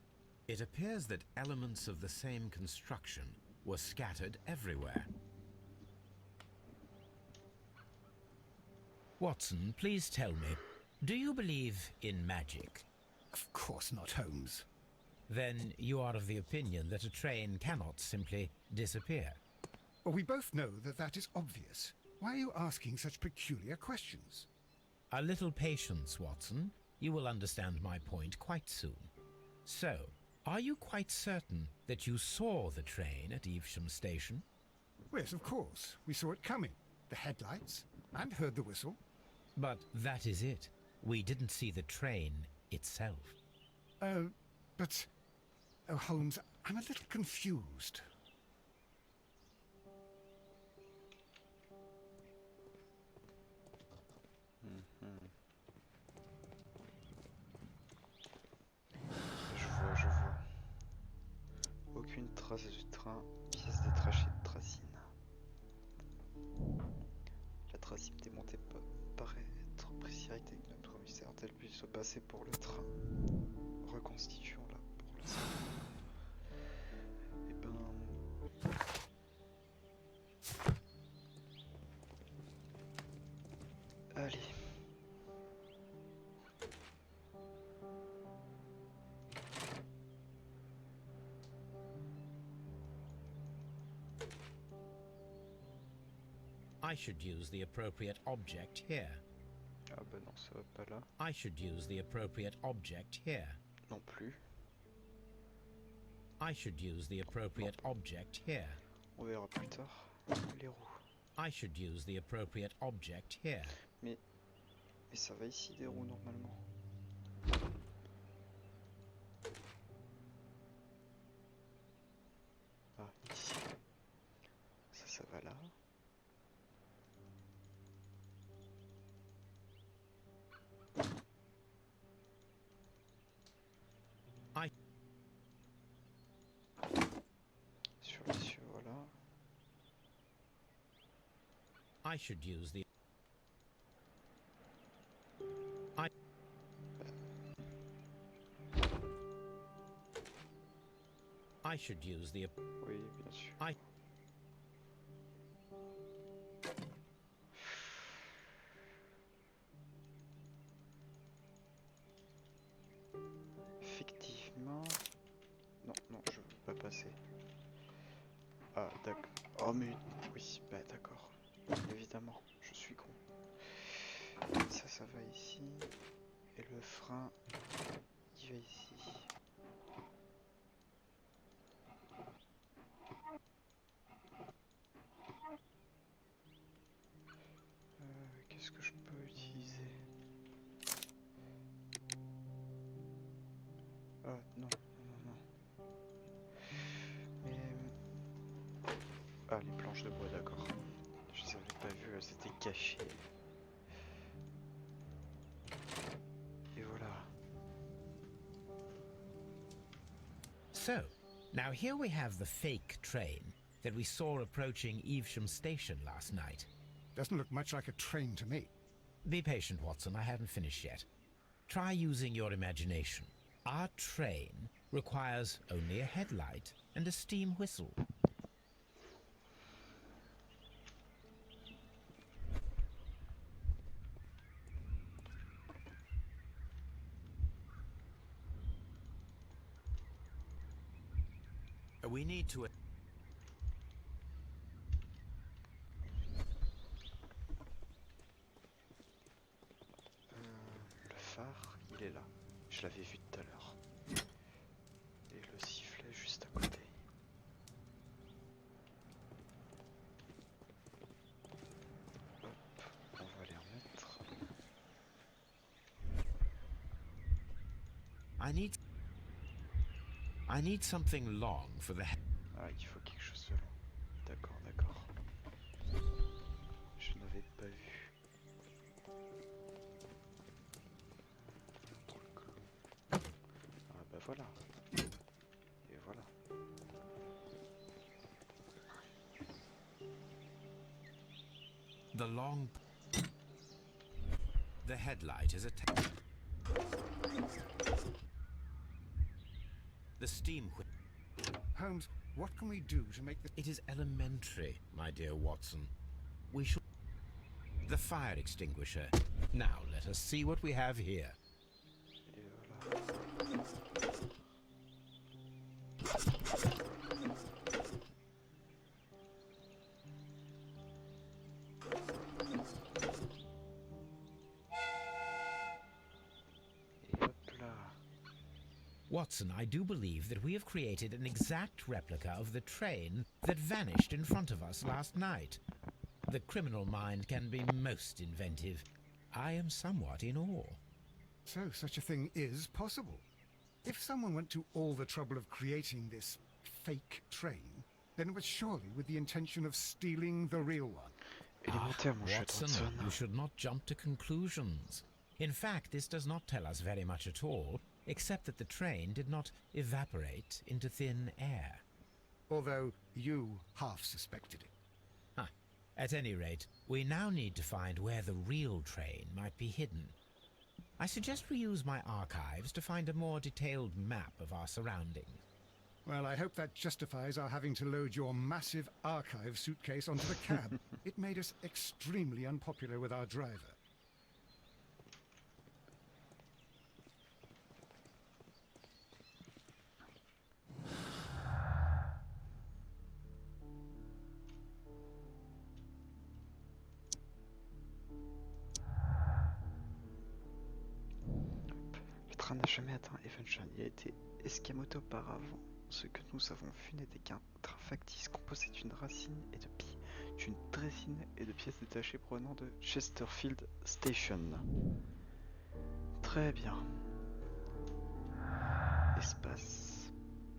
Speaker 2: It appears that elements of the same construction were scattered everywhere. Watson, please tell me, do you believe in magic?
Speaker 3: Of course not, Holmes.
Speaker 2: Then you are of the opinion that a train cannot simply disappear.
Speaker 3: Well, we both know that that is obvious. Why are you asking such peculiar questions?
Speaker 2: A little patience, Watson. You will understand my point quite soon. So, are you quite certain that you saw the train at Evesham Station?
Speaker 3: Yes, of course. We saw it coming. The headlights, and heard the whistle.
Speaker 2: But that is it. We didn't see the train itself.
Speaker 3: But... Oh, Holmes, I'm a little confused.
Speaker 1: Je vois. Aucune trace du train, pièce détachée de tracine. La tracine démontée paraît être précise avec notre commissaire tel puis se passer pour le train. Reconstituons-la pour le savoir. Eh ben... Allez.
Speaker 2: I should use the appropriate object here.
Speaker 1: Ah bah non, ça va pas là.
Speaker 2: I should use the appropriate object here.
Speaker 1: Non plus.
Speaker 2: I should use the appropriate object here.
Speaker 1: On verra plus tard. Les roues.
Speaker 2: I should use the appropriate object here.
Speaker 1: Mais ça va ici des roues normalement.
Speaker 2: I should use the... I should use the...
Speaker 1: Oui, bien sûr. Effectivement... Non, non, je veux pas passer. Ah, d'accord. Oh, mais... Oui, bah d'accord. Évidemment, je suis con. Ça va ici. Et le frein, il va ici. Qu'est-ce que je peux utiliser? Ah, non, non, non, non. Mais... Ah, les planches de bois, d'accord. Je les avais pas vues, elles étaient cachées. Et voilà.
Speaker 2: So, now here we have the fake train that we saw approaching Evesham Station last night.
Speaker 3: Doesn't look much like a train to me.
Speaker 2: Be patient, Watson, I haven't finished yet. Try using your imagination. Our train requires only a headlight and a steam whistle. We need to...
Speaker 1: Le phare, il est là. Je l'avais vu tout à l'heure. Et le sifflet juste à côté. Hop, on va les remettre.
Speaker 2: I need something long for the...
Speaker 1: Ah, il faut quelque chose de long. D'accord, d'accord. Je n'avais pas vu. Ah bah voilà. Et voilà.
Speaker 2: The long... The headlight is attached. The steam whistle.
Speaker 3: Holmes, what can we do to make the...
Speaker 2: It is elementary, my dear Watson. We should... The fire extinguisher. Now let us see what we have here.
Speaker 1: Et voilà. Et hop là.
Speaker 2: Watson, I do believe that we have created an exact replica of the train that vanished in front of us last night. The criminal mind can be most inventive. I am somewhat in awe.
Speaker 3: So such a thing is possible. If someone went to all the trouble of creating this fake train, then it was surely with the intention of stealing the real one.
Speaker 1: Élémentaire, mon cher
Speaker 2: Watson,
Speaker 1: Watson.
Speaker 2: you should not jump to conclusions. In fact, this does not tell us very much at all, except that the train did not evaporate into thin air.
Speaker 3: Although you half suspected it.
Speaker 2: At any rate, we now need to find where the real train might be hidden. I suggest we use my archives to find a more detailed map of our surroundings.
Speaker 3: Well, I hope that justifies our having to load your massive archive suitcase onto the cab. It made us extremely unpopular with our driver.
Speaker 1: Le train n'a jamais atteint Evesham. Il a été escamoté auparavant. Ce que nous avons vu n'était qu'un train factice composé d'une racine et de pieds, d'une drésine et de pièces détachées provenant de Chesterfield Station. Très bien. Espace.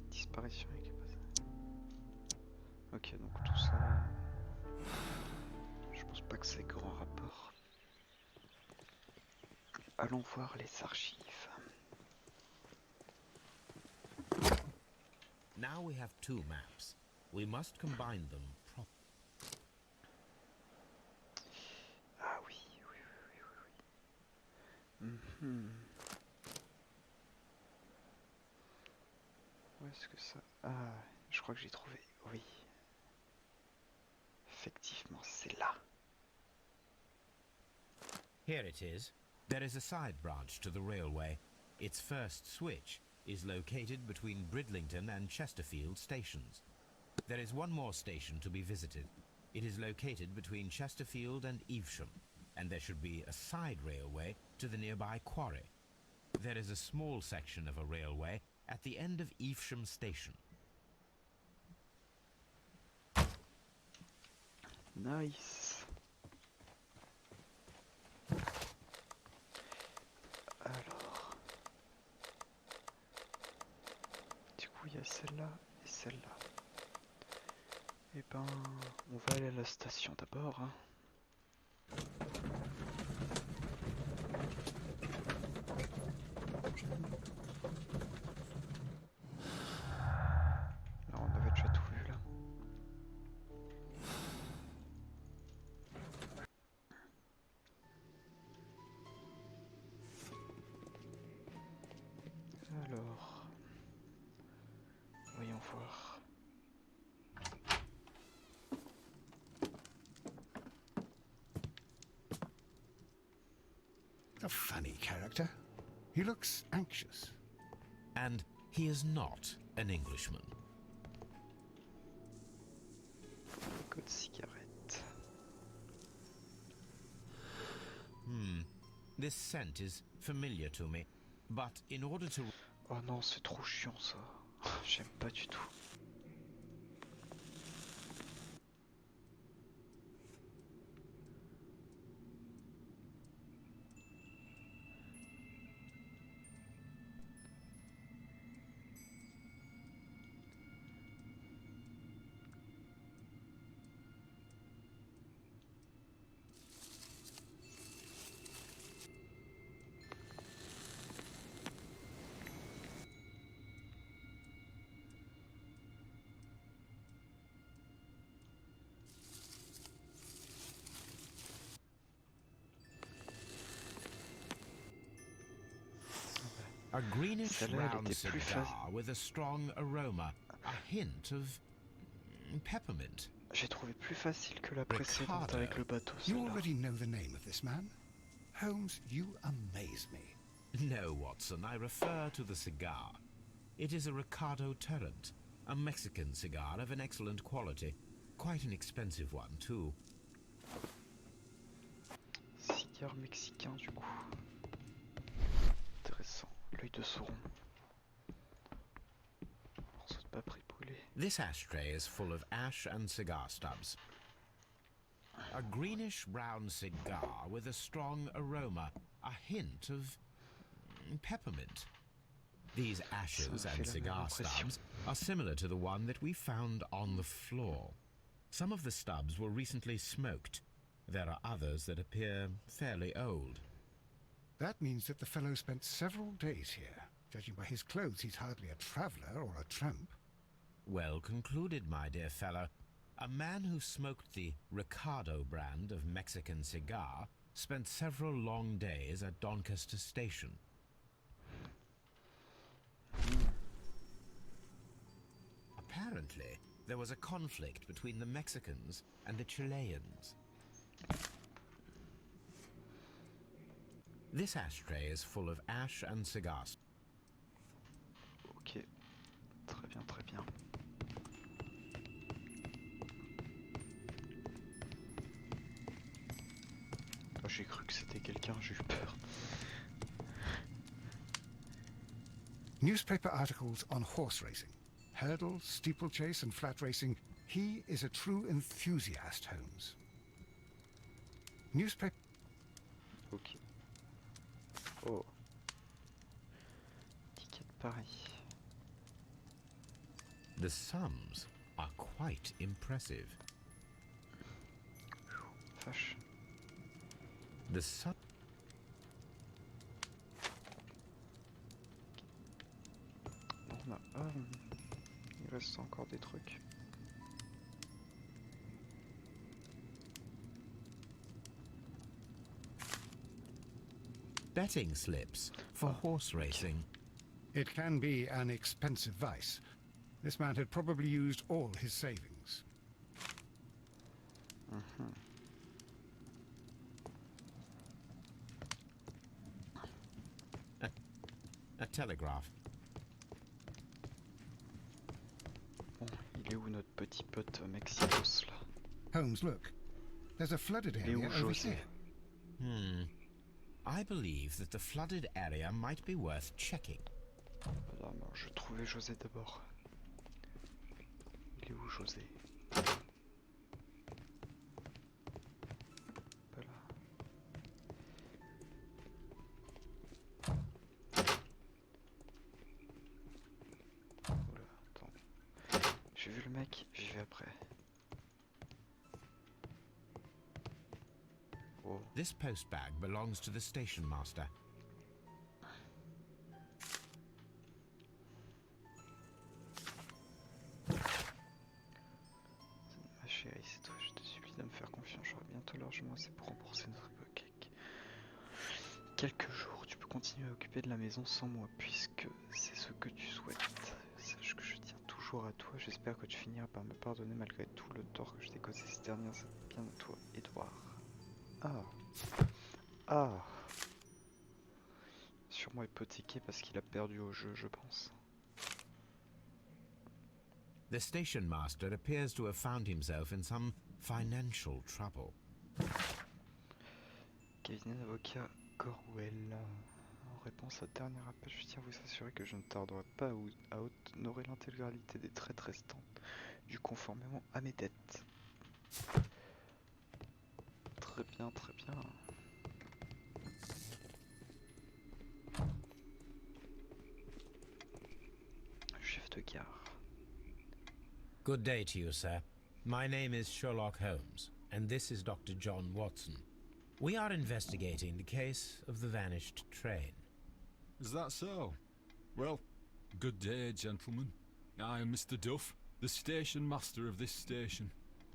Speaker 1: Disparition équipage. Ok, donc tout ça... Je pense pas que c'est grand rapport. Allons voir les archives.
Speaker 2: Now we have two maps. We must combine them properly.
Speaker 1: Hmm. Où est-ce que ça... Ah, je crois que j'ai trouvé. Oui. Effectivement, c'est là.
Speaker 2: Here it is. There is a side branch to the railway. Its first switch is located between Bridlington and Chesterfield stations. There is one more station to be visited. It is located between Chesterfield and Evesham, and there should be a side railway to the nearby quarry. There is a small section of a railway at the end of Evesham station.
Speaker 1: Nice. Alors, du coup il y a celle-là et celle-là. Et ben, on va aller à la station d'abord. Hein. Là, on avait déjà tout vu là. Alors, voyons voir.
Speaker 3: A funny character. He looks anxious.
Speaker 2: And he is not an Englishman.
Speaker 1: Code cigarette.
Speaker 2: This scent is familiar to me, but in order to...
Speaker 1: Oh non, c'est trop chiant ça. J'aime pas du tout.
Speaker 2: A greenish
Speaker 1: Celle-là, elle
Speaker 2: brown
Speaker 1: était plus
Speaker 2: cigar with a strong aroma, a hint of peppermint.
Speaker 1: J'ai trouvé plus facile que la précédente avec le bateau.
Speaker 3: You
Speaker 1: Celle-là.
Speaker 3: already know the name of this man? Holmes, you amaze me.
Speaker 2: No, Watson, I refer to the cigar. It is a Ricardo Turrent, a Mexican cigar of an excellent quality. Quite an expensive one, too.
Speaker 1: Cigare mexicain du coup. Intéressant. L'œil de Sauron. Morceau de papier brûlé.
Speaker 2: This ashtray is full of ash and cigar stubs. A greenish-brown cigar with a strong aroma, a hint of peppermint. These ashes and cigar stubs are similar to the one that we found on the floor. Some of the stubs were recently smoked. There are others that appear fairly old.
Speaker 3: That means that the fellow spent several days here. Judging by his clothes, he's hardly a traveller or a tramp.
Speaker 2: Well concluded, my dear fellow. A man who smoked the Ricardo brand of Mexican cigar spent several long days at Doncaster Station. Apparently, there was a conflict between the Mexicans and the Chileans. This ashtray is full of ash and cigars.
Speaker 1: Ok. Très bien, très bien. Oh, j'ai cru que c'était quelqu'un, j'ai eu peur.
Speaker 3: Newspaper articles on horse racing. Hurdle, steeplechase and flat racing. He is a true enthusiast, Holmes. Newspaper...
Speaker 1: Ok. Oh. Ticket de Paris.
Speaker 2: The sums are quite impressive.
Speaker 1: Vache.
Speaker 2: The sum...
Speaker 1: On a... Ah, il reste encore des trucs.
Speaker 2: betting slips for horse racing.
Speaker 3: It can be an expensive vice. This man had probably used all his savings.
Speaker 2: A telegraph.
Speaker 1: Bon, il est où notre petit pote Mexidos là?
Speaker 3: Holmes, look. There's a flooded
Speaker 1: Il est
Speaker 3: area
Speaker 1: où
Speaker 3: over
Speaker 1: José?
Speaker 3: here.
Speaker 2: I believe that the flooded area might be worth checking.
Speaker 1: Voilà, moi, je vais trouver José d'abord. Il est où José? Voilà. Oula, attends. J'ai vu le mec, j'y vais après. Oh.
Speaker 2: This post bag belongs to the station master.
Speaker 1: Ma chérie, c'est toi, je te supplie de me faire confiance. J'aurai bientôt largement assez pour rembourser notre hypothèque. Quelques jours, tu peux continuer à occuper de la maison sans moi, puisque c'est ce que tu souhaites. Sache que je tiens toujours à toi. J'espère que tu finiras par me pardonner malgré tout le tort que je t'ai causé ces dernières années. Bien à toi, Edouard. Ah. Ah. Sûrement hypothéqué parce qu'il a perdu au jeu, je pense.
Speaker 2: The station master appears to have found himself in some financial trouble.
Speaker 1: Cabinet d'avocat Corwell. En réponse à ce dernier appel, je tiens à vous assurer que je ne tarderai pas à honorer l'intégralité des traites restantes, du conformément à mes dettes. Très bien, très bien. Chef de gare.
Speaker 2: Good day to you, sir. My name is Sherlock Holmes, and this is Dr. John Watson. We are investigating the case of the vanished train.
Speaker 10: Is that so? Well, good day, gentlemen. I am Mr. Duff, the station master of this station.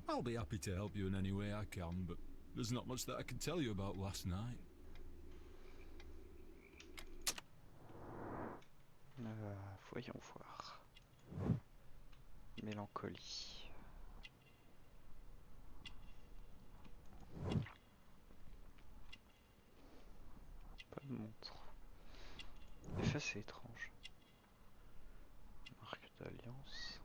Speaker 10: I'll be happy to help you in any way I can, but there's not much that I can tell you about last night.
Speaker 1: Voyons voir. Mélancolie. Pas de montre. Effet, c'est étrange. Marque d'alliance.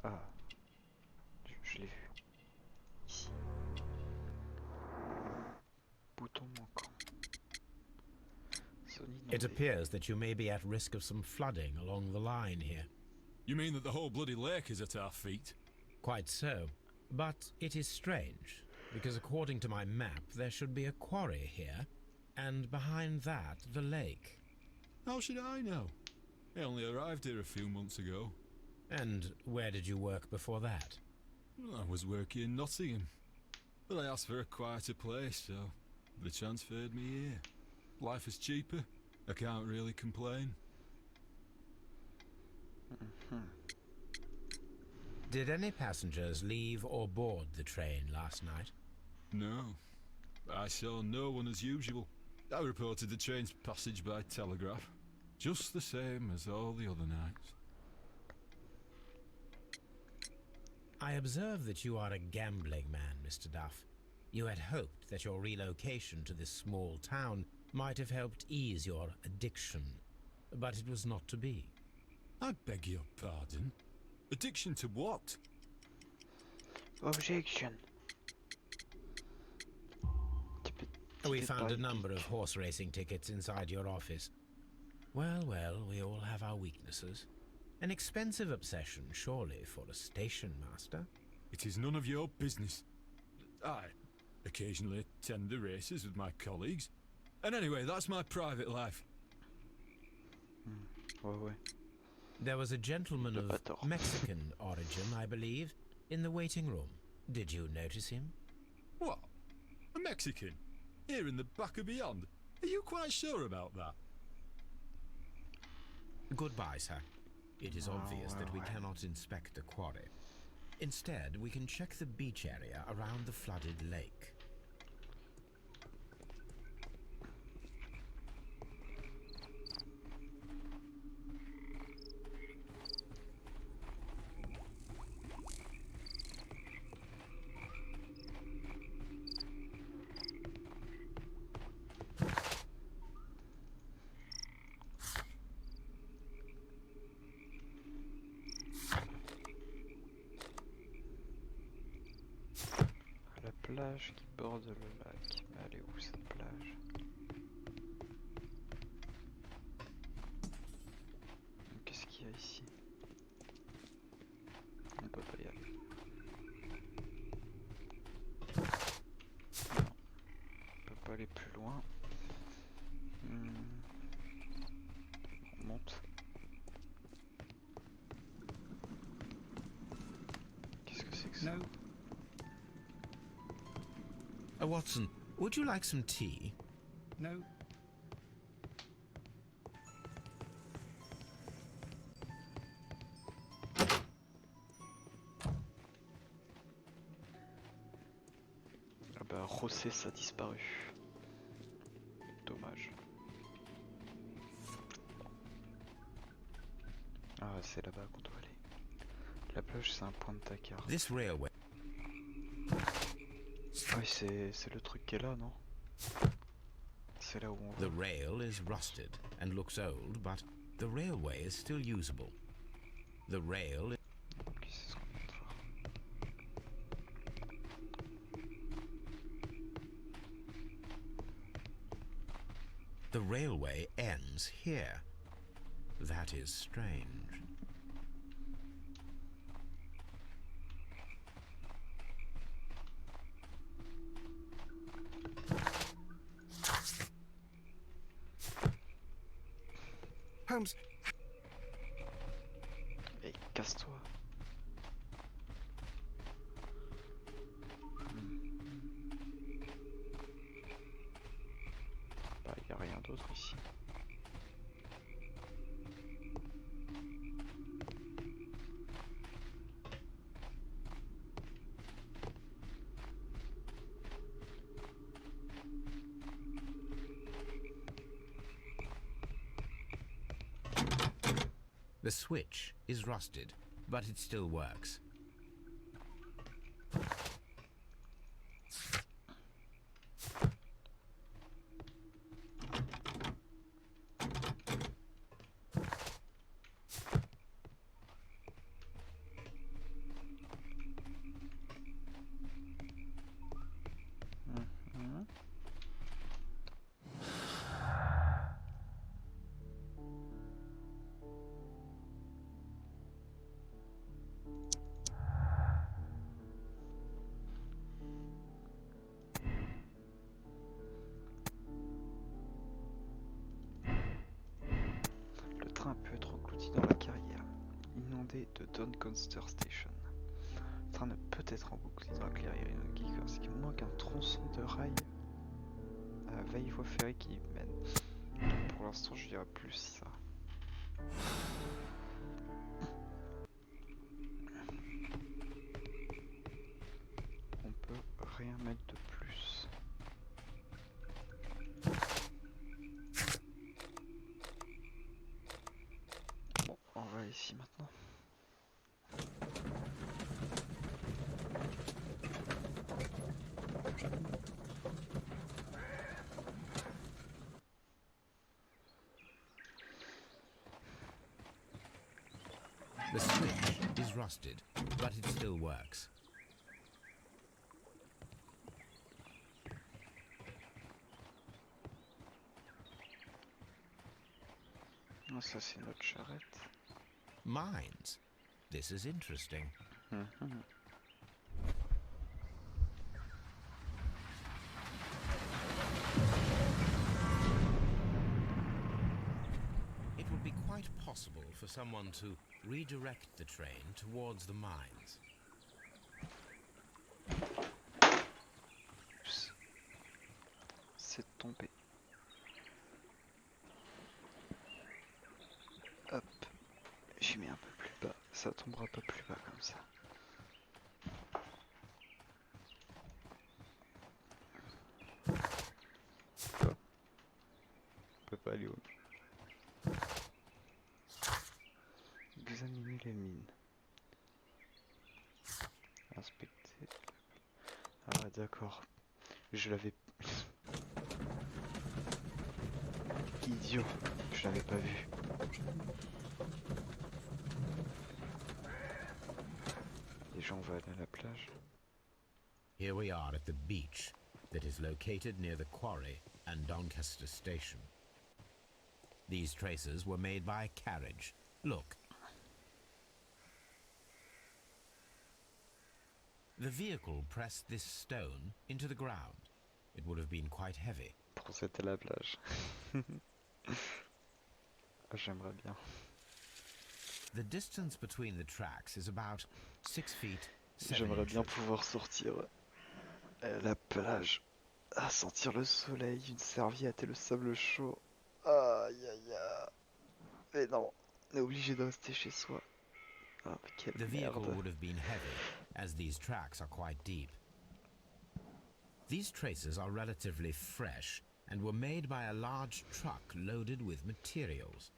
Speaker 1: Ah, je l'ai vu. Ici. Bouton manquant.
Speaker 2: It appears that you may be at risk of some flooding along the line here.
Speaker 10: You mean that the whole bloody lake is at our feet?
Speaker 2: Quite so. But it is strange, because according to my map, there should be a quarry here, and behind that, the lake.
Speaker 10: How should I know? I only arrived here a few months ago.
Speaker 2: And where did you work before that?
Speaker 10: I was working in Nottingham, but I asked for a quieter place, so they transferred me here. Life is cheaper. I can't really complain.
Speaker 2: Did any passengers leave or board the train last night?
Speaker 10: No. I saw no one as usual. I reported the train's passage by telegraph, just the same as all the other nights.
Speaker 2: I observe that you are a gambling man, Mr. Duff. You had hoped that your relocation to this small town might have helped ease your addiction, but it was not to be.
Speaker 10: I beg your pardon? Addiction to what?
Speaker 1: Objection.
Speaker 2: We found a number of horse racing tickets inside your office. Well, well, we all have our weaknesses. An expensive obsession, surely, for a station master.
Speaker 10: It is none of your business. I occasionally attend the races with my colleagues. And anyway, that's my private life.
Speaker 1: Ouais, ouais.
Speaker 2: There was a gentleman
Speaker 1: T'as pas
Speaker 2: of
Speaker 1: tort.
Speaker 2: Mexican origin, I believe, in the waiting room. Did you notice him?
Speaker 10: What? A Mexican? Here in the back of beyond? Are you quite sure about that?
Speaker 2: Goodbye, sir. It is obvious that we
Speaker 1: ouais.
Speaker 2: cannot inspect the quarry. Instead, we can check the beach area around the flooded lake.
Speaker 1: La plage qui borde le lac. Mais elle est où cette plage? Qu'est-ce qu'il y a ici? On peut pas y aller. Non. On peut pas aller plus loin. On monte. Qu'est-ce que c'est que ça?
Speaker 3: No.
Speaker 2: Watson, would you like some tea?
Speaker 3: No.
Speaker 1: Ah bah, Rossé, ça a disparu. Dommage. Ah, c'est là-bas qu'on doit aller. La plage, c'est un point de ta carte.
Speaker 2: This railway.
Speaker 1: Oui, c'est le truc qui est là, non? C'est là où on
Speaker 2: The
Speaker 1: va.
Speaker 2: rail is rusted and looks old, but the railway is still usable. The rail is
Speaker 1: Ok, c'est ce qu'on vient de voir.
Speaker 2: The railway ends here. That is strange.
Speaker 3: Holmes,
Speaker 1: Et casse-toi. Bah, y a rien d'autre ici.
Speaker 2: The switch is rusted, but it still works.
Speaker 1: Mhm. Le train peut être englouti dans la carrière, inondé de Doncaster Station. Le train ne peut être englouti dans la carrière inondée parce qu'il manque un tronçon de rail à la vieille voie ferrée qui y mène. Donc pour l'instant, je dirais plus ça. On peut rien mettre de plus. Bon, on va ici maintenant.
Speaker 2: The switch is rusted, but it still works.
Speaker 1: Ah, ça c'est notre charrette.
Speaker 2: Mines. This is interesting.
Speaker 1: Mhm.
Speaker 2: It would be quite possible for for someone to redirect the train towards the mines.
Speaker 1: C'est tombé. Hop, j'ai mis un peu plus bas, ça tombera pas plus bas comme ça. Quoi? On peut pas aller où? Examiner les mines. Inspecter. Ah d'accord, je l'avais... Idiot, je l'avais pas vu. Déjà on va aller à la plage.
Speaker 2: Here we are at the beach that is located near the quarry and Doncaster station. These traces were made by a carriage. Look. The vehicle pressed this stone into the ground. It would have been quite heavy.
Speaker 1: Pour c'était la plage. J'aimerais bien.
Speaker 2: The distance between the tracks is about 6 feet 7
Speaker 1: J'aimerais bien
Speaker 2: inches.
Speaker 1: pouvoir sortir à la plage, à sentir le soleil, une serviette et le sable chaud. Aïe aïe aïe. Mais non, on est obligé de rester chez soi. Ah, mais quelle
Speaker 2: The vehicle
Speaker 1: merde.
Speaker 2: would have been heavy, as these tracks are quite deep. These traces are relatively fresh and were made by a large truck loaded with materials.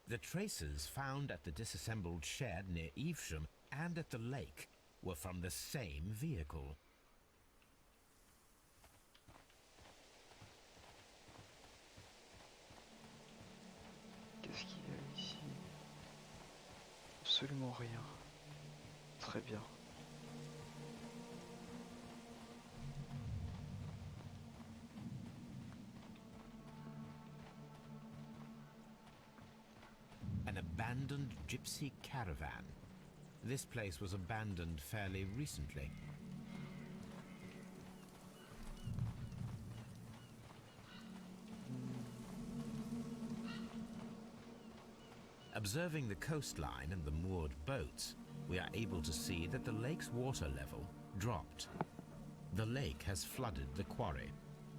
Speaker 2: The traces found at the disassembled shed near Evesham and at the lake were from the same vehicle.
Speaker 1: Qu'est-ce qu'il y a ici? Absolument rien. Très bien.
Speaker 2: An abandoned gypsy caravan. This place was abandoned fairly recently. Observing the coastline and the moored boats, we are able to see that the lake's water level dropped. The lake has flooded the quarry.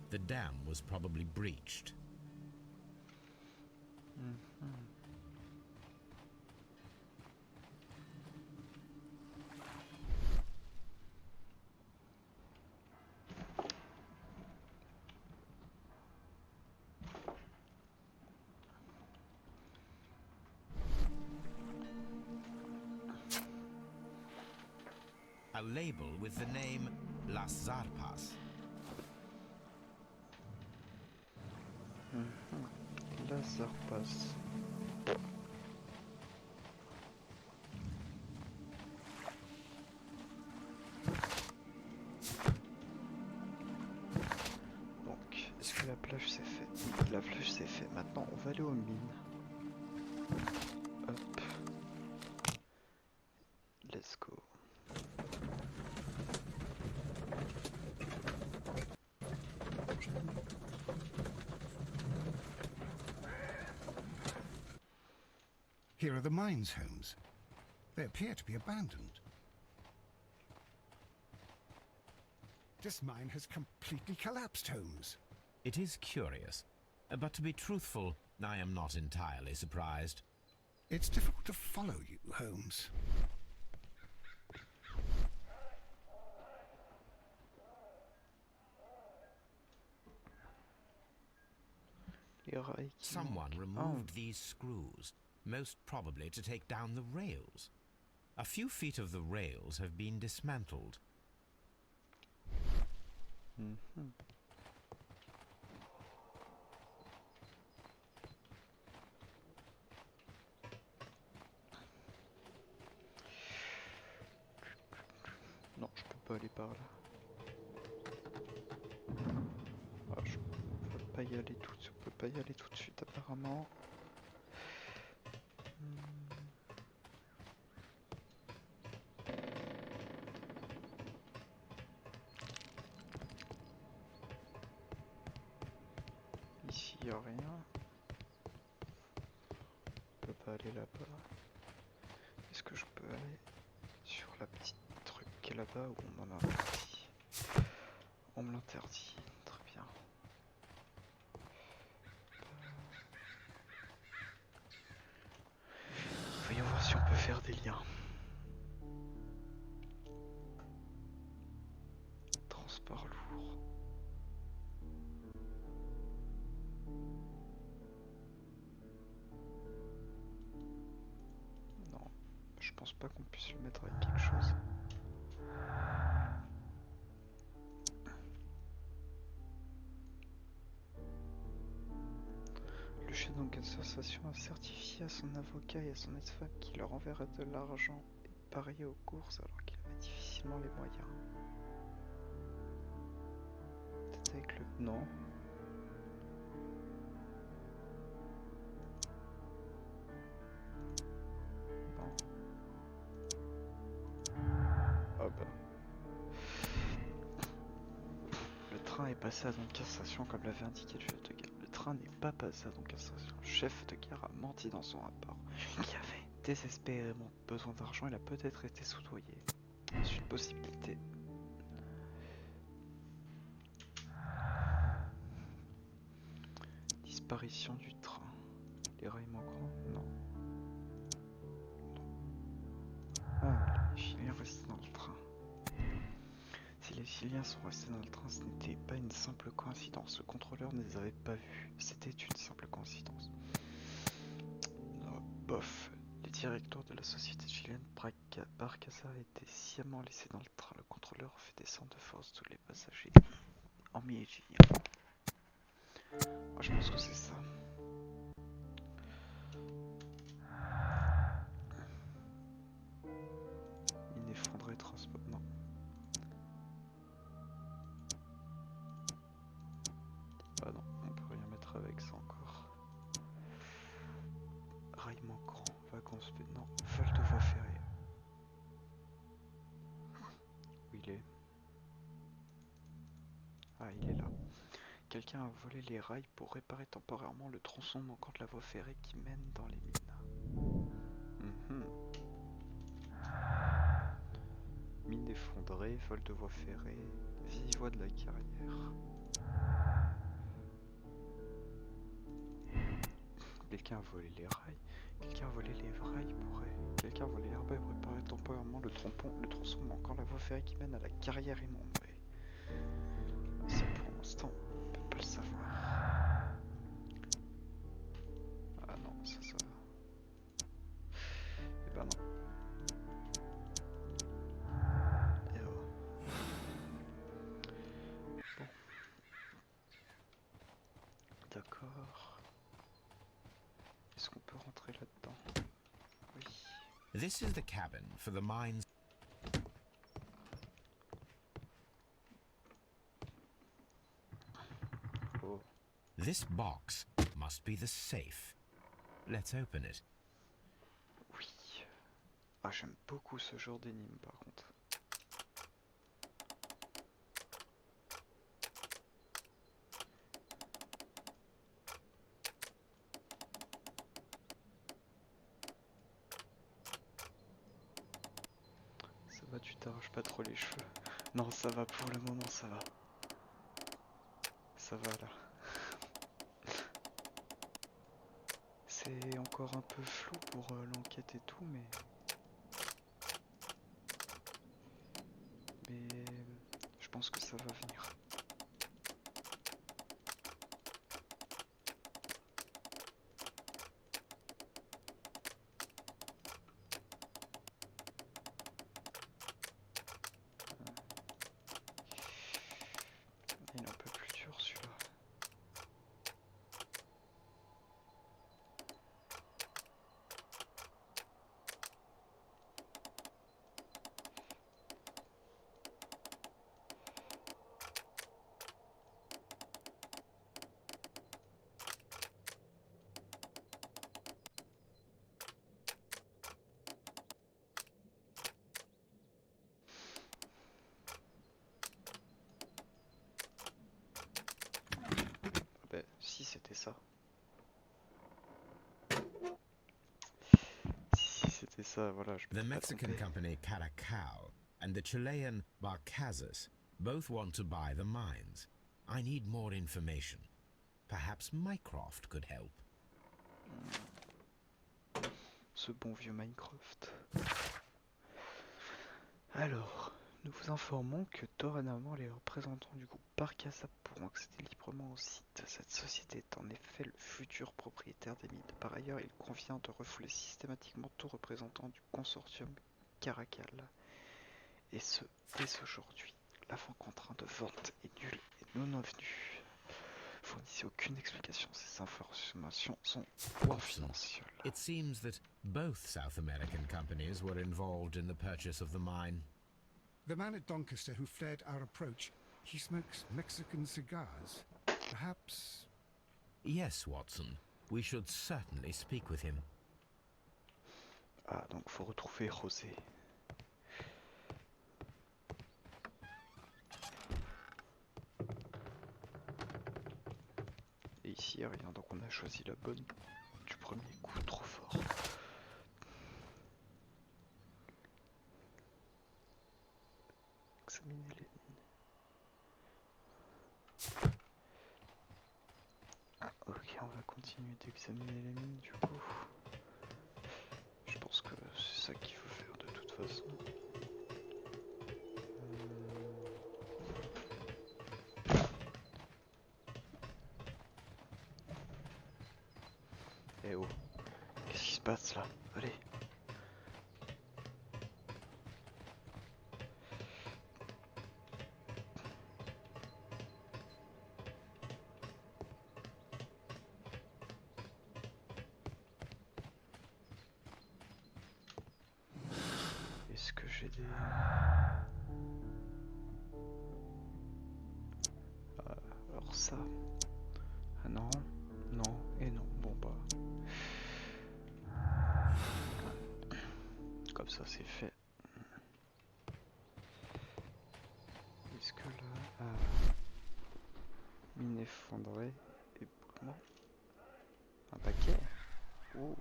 Speaker 2: The dam was probably breached. A label with the name Las Zarpas.
Speaker 1: Las Zarpas. Donc, est-ce que la plage c'est fait? Oui, la plage c'est fait. Maintenant, on va aller aux mines. Hop. Let's go.
Speaker 3: Here are the mines, Holmes. They appear to be abandoned. This mine has completely collapsed, Holmes.
Speaker 2: It is curious, but to be truthful, I am not entirely surprised.
Speaker 3: It's difficult to follow you, Holmes.
Speaker 1: Les rails qui
Speaker 2: Someone
Speaker 1: manquent.
Speaker 2: removed these screws, most probably to take down the rails. A few feet of the rails have been dismantled.
Speaker 1: Mhm. Non, je peux pas aller par là. Ah, je peux pas y aller tout de suite. On peut pas y aller tout de suite apparemment. Ici y a rien. On peut pas aller là-bas. Est-ce que je peux aller sur la petite truc qui est là-bas ou on m'en a interdit? On me l'interdit, très bien. Voyons voir si on peut faire des liens. Transport lourd. Non, je pense pas qu'on puisse le mettre avec quelque chose. Le chef d'enquêteur a certifié à son avocat et à son ex-femme qu'il leur enverrait de l'argent et parier aux courses alors qu'il avait difficilement les moyens. Peut-être avec le... Non. Non. Ah bah. Le train est passé à Doncaster Station comme l'avait indiqué le chef de gare. Le train n'est pas passé à Doncaster Station. Le chef de gare a menti dans son rapport. Qui avait désespérément besoin d'argent, il a peut-être été soudoyé. C'est une possibilité. Disparition du train. Les rails manquants? Non. Ah, les Chiliens restés dans le train. Si les Chiliens sont restés dans le train, ce n'était pas une simple coïncidence. Le contrôleur ne les avait pas vus. C'était une simple coïncidence. Non, bof. Les directeurs de la société chilienne Barcasa étaient sciemment laissés dans le train. Le contrôleur fait descendre de force tous les passagers, hormis les Chiliens. Moi, je pense que c'est ça. Mine effondrée, transport. Non. Ah non, on peut rien mettre avec ça encore. Rail manquant, vacances, non, vol de voie ferrée. Où il est? Ah, il est là. Quelqu'un a volé les rails pour réparer temporairement le tronçon manquant de la voie ferrée qui mène dans les mines. Mine effondrée, vol de voie ferrée, vieille voie de la carrière. Quelqu'un a volé les rails. Quelqu'un a volé les rails pour... Quelqu'un a volé les rails pour réparer temporairement le tronçon manquant la voie ferrée qui mène à la carrière inondée. Ça pour l'instant, on peut pas le savoir. Ah non, ça va. Eh ben non. Et bon. D'accord. Est-ce qu'on peut rentrer là-dedans? Oui.
Speaker 2: This is the cabin for the mines.
Speaker 1: Oh.
Speaker 2: This box must be the safe. Let's open it.
Speaker 1: Oui. Ah, j'aime beaucoup ce genre d'énigme par contre. Ça va, tu t'arraches pas trop les cheveux. Non, ça va pour le moment, ça va. Ça va là. C'est encore un peu flou pour l'enquête et tout, mais je pense que ça va venir. Il est un peu plus dur celui-là. ça, voilà, je me
Speaker 2: The
Speaker 1: suis pas
Speaker 2: Mexican
Speaker 1: trompé.
Speaker 2: company Caracal and the Chilean Barcazas both want to buy the mines. I need more information. Perhaps Mycroft could help.
Speaker 1: Ce bon vieux Minecraft. Alors, nous vous informons que dorénavant les représentants du groupe Barcasa pourront accéder librement au site. Cette société est en effet le futur propriétaire des mines. Par ailleurs, il convient de refouler systématiquement tout représentant du consortium Caracal. Et ce, dès aujourd'hui. L'avant-contrat de vente est nul et non avenu. Fournissez aucune explication. Ces informations sont confidentielles.
Speaker 2: It seems that both South American companies were involved in the purchase of the mine.
Speaker 3: The man at Doncaster who flared our approach, he smokes Mexican cigars. Perhaps...
Speaker 2: Yes, Watson. We should certainly speak with him.
Speaker 1: Ah, donc faut retrouver José. Et ici, rien, donc on a choisi la bonne du premier coup, trop fort. Examiner les mines. Ok, on va continuer d'examiner les mines du coup. Je pense que c'est ça qu'il faut faire de toute façon. Eh oh, qu'est-ce qui se passe là? Allez. Est-ce que j'ai des... alors ça... Ah non, non et non. Bon bah... Comme ça c'est fait. Est-ce que là... mine effondrée et bon. Un paquet. Oh.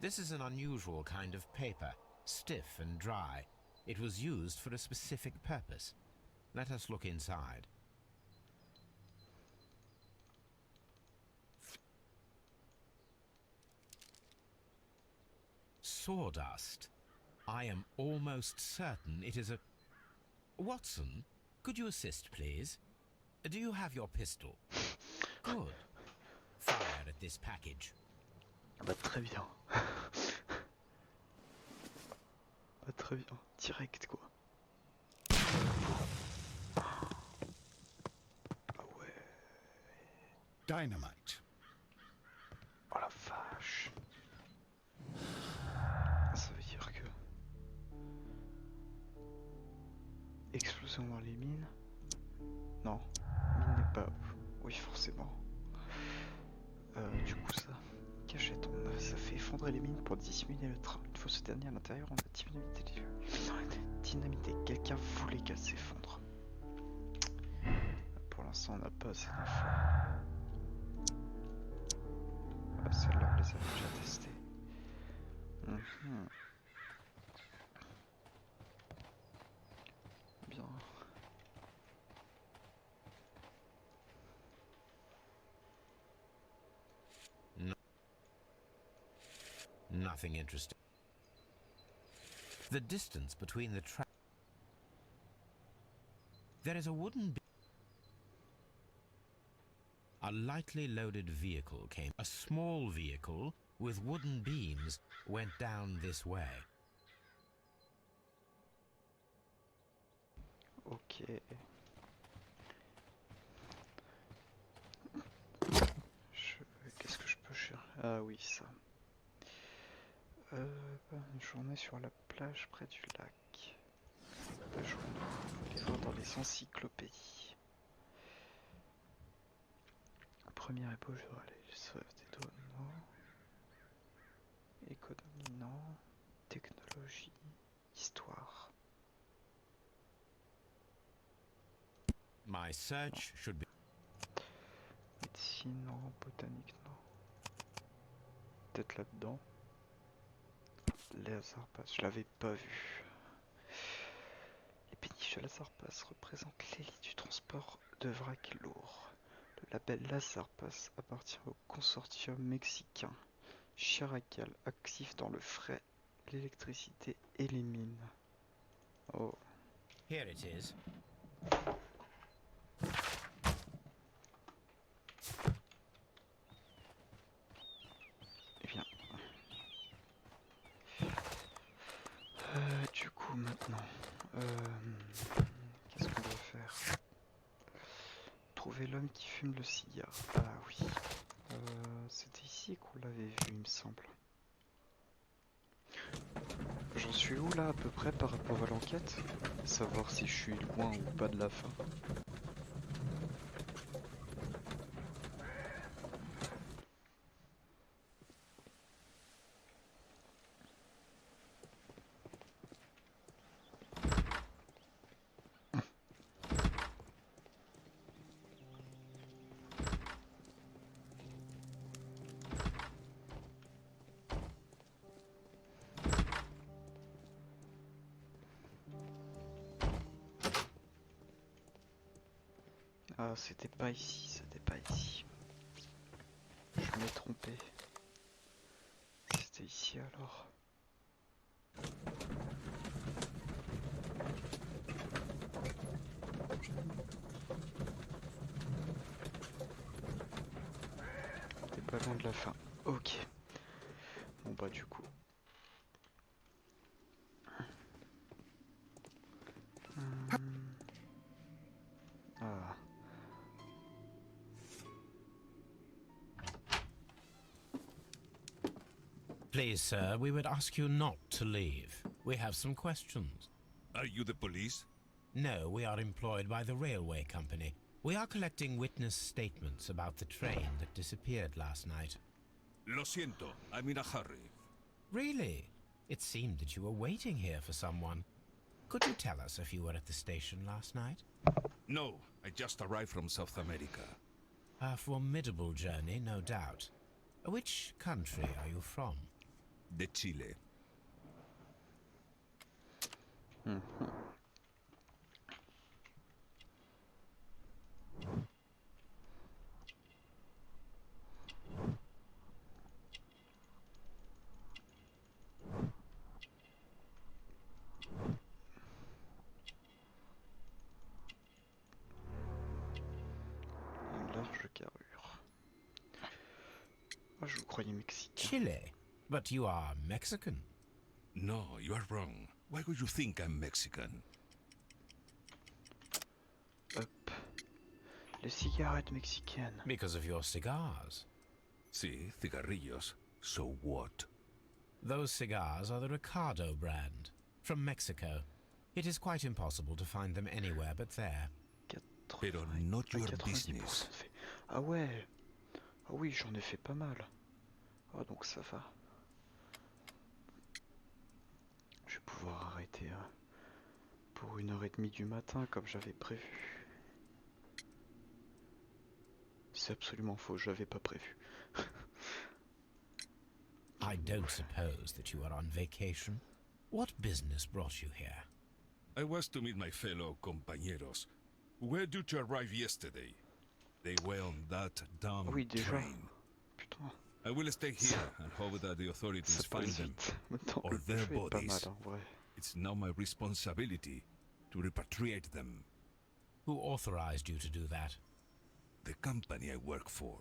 Speaker 2: This is an unusual kind of paper, stiff and dry. It was used for a specific purpose. Let us look inside. Sawdust. I am almost certain it is a... Watson, could you assist, please? Do you have your pistol? Good. Fire at this package.
Speaker 1: Bah très bien. Bah très bien. Direct quoi. Ah ouais.
Speaker 3: Dynamite.
Speaker 1: Oh la vache. Ça veut dire que... Explosion dans les mines. Non. Mine n'est pas... Oui forcément. Du coup ça... Cachette, ça fait effondrer les mines pour dissimuler le train. Une fois ce dernier à l'intérieur, on a dynamité. Quelqu'un voulait qu'elle s'effondre. Pour l'instant, on n'a pas assez d'infos. Ah, celle-là, on les a déjà testées. Bien.
Speaker 2: Nothing interesting. The distance between the track. There is a wooden... A lightly loaded vehicle came. A small vehicle with wooden beams went down this way.
Speaker 1: Ok. Qu'est-ce que je peux chercher? Ah oui, ça. Une journée sur la plage près du lac. La journée, vous les voir dans les encyclopédies. Première ébauche de relais, des données, non. Économie, non. Technologie, histoire.
Speaker 2: My search should be...
Speaker 1: Médecine, non. Botanique, non. peut-être là-dedans. Lézard pass, je l'avais pas vu. Les péniches de Lazare Pass représentent l'élite du transport de vrac lourd. Le label Lazare Pass appartient au consortium mexicain Chiracal, actif dans le fret, l'électricité et les mines. Oh.
Speaker 2: Here it is.
Speaker 1: Eh bien. Du coup, maintenant, qu'est-ce qu'on doit faire? Trouver l'homme qui fume le cigare. Ah oui. C'était ici qu'on l'avait vu, il me semble. J'en suis où là à peu près par rapport à l'enquête? Savoir si je suis loin ou pas de la fin. Ah, c'était pas ici, c'était pas ici. Je m'ai trompé. C'était ici alors. T'es pas loin de la fin. Ok. Bon bah du coup. Ah.
Speaker 2: Please, sir, we would ask you not to leave. We have some questions.
Speaker 9: Are you the police?
Speaker 2: No, we are employed by the railway company. We are collecting witness statements about the train that disappeared last night.
Speaker 9: Lo siento, I'm in a hurry.
Speaker 2: Really? It seemed that you were waiting here for someone. Could you tell us if you were at the station last night?
Speaker 9: No, I just arrived from South America.
Speaker 2: A formidable journey, no doubt. Which country are you from?
Speaker 9: De Chile.
Speaker 1: Une large carrure. Ah, je vous croyais mexicain.
Speaker 2: Chile? But you are Mexican.
Speaker 9: No, you are wrong. Why would you think I'm Mexican?
Speaker 1: Hop. Les cigarettes mexicaines.
Speaker 2: Because of your cigars.
Speaker 9: Sí, cigarrillos. So what?
Speaker 2: Those cigars are the Ricardo brand, from Mexico. It is quite impossible to find them anywhere but there.
Speaker 9: Pero not your
Speaker 1: 90%
Speaker 9: business.
Speaker 1: de fait. Ah ouais. Ah oui, j'en ai fait pas mal. Ah donc ça va. Je vais pouvoir arrêter pour 1h30 du matin comme j'avais prévu. C'est absolument faux, je l'avais pas prévu.
Speaker 2: I don't suppose that you are on vacation. What business brought you here?
Speaker 9: I was to meet my fellow compañeros. Where did you arrive yesterday? They were on that damn
Speaker 1: Oui, déjà.
Speaker 9: train.
Speaker 1: Putain,
Speaker 9: I will stay here and hope that the authorities
Speaker 1: ça
Speaker 9: find
Speaker 1: passe
Speaker 9: them.
Speaker 1: vite. Maintenant,
Speaker 9: Or
Speaker 1: le
Speaker 9: their
Speaker 1: jeu est pas mal
Speaker 9: bodies.
Speaker 1: en vrai.
Speaker 9: It's now my responsibility to repatriate them.
Speaker 2: Who authorized you to do that?
Speaker 9: The company I work for.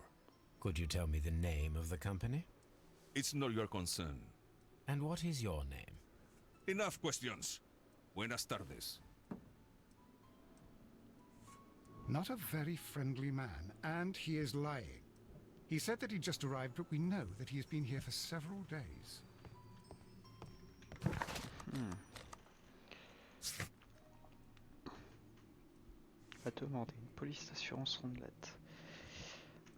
Speaker 2: Could you tell me the name of the company?
Speaker 9: It's not your concern.
Speaker 2: And what is your name?
Speaker 9: Enough questions. Buenas tardes.
Speaker 3: Not a very friendly man, and he is lying. He said that he just arrived, but we know that he has been here for several days.
Speaker 1: A demander une police d'assurance rondelette.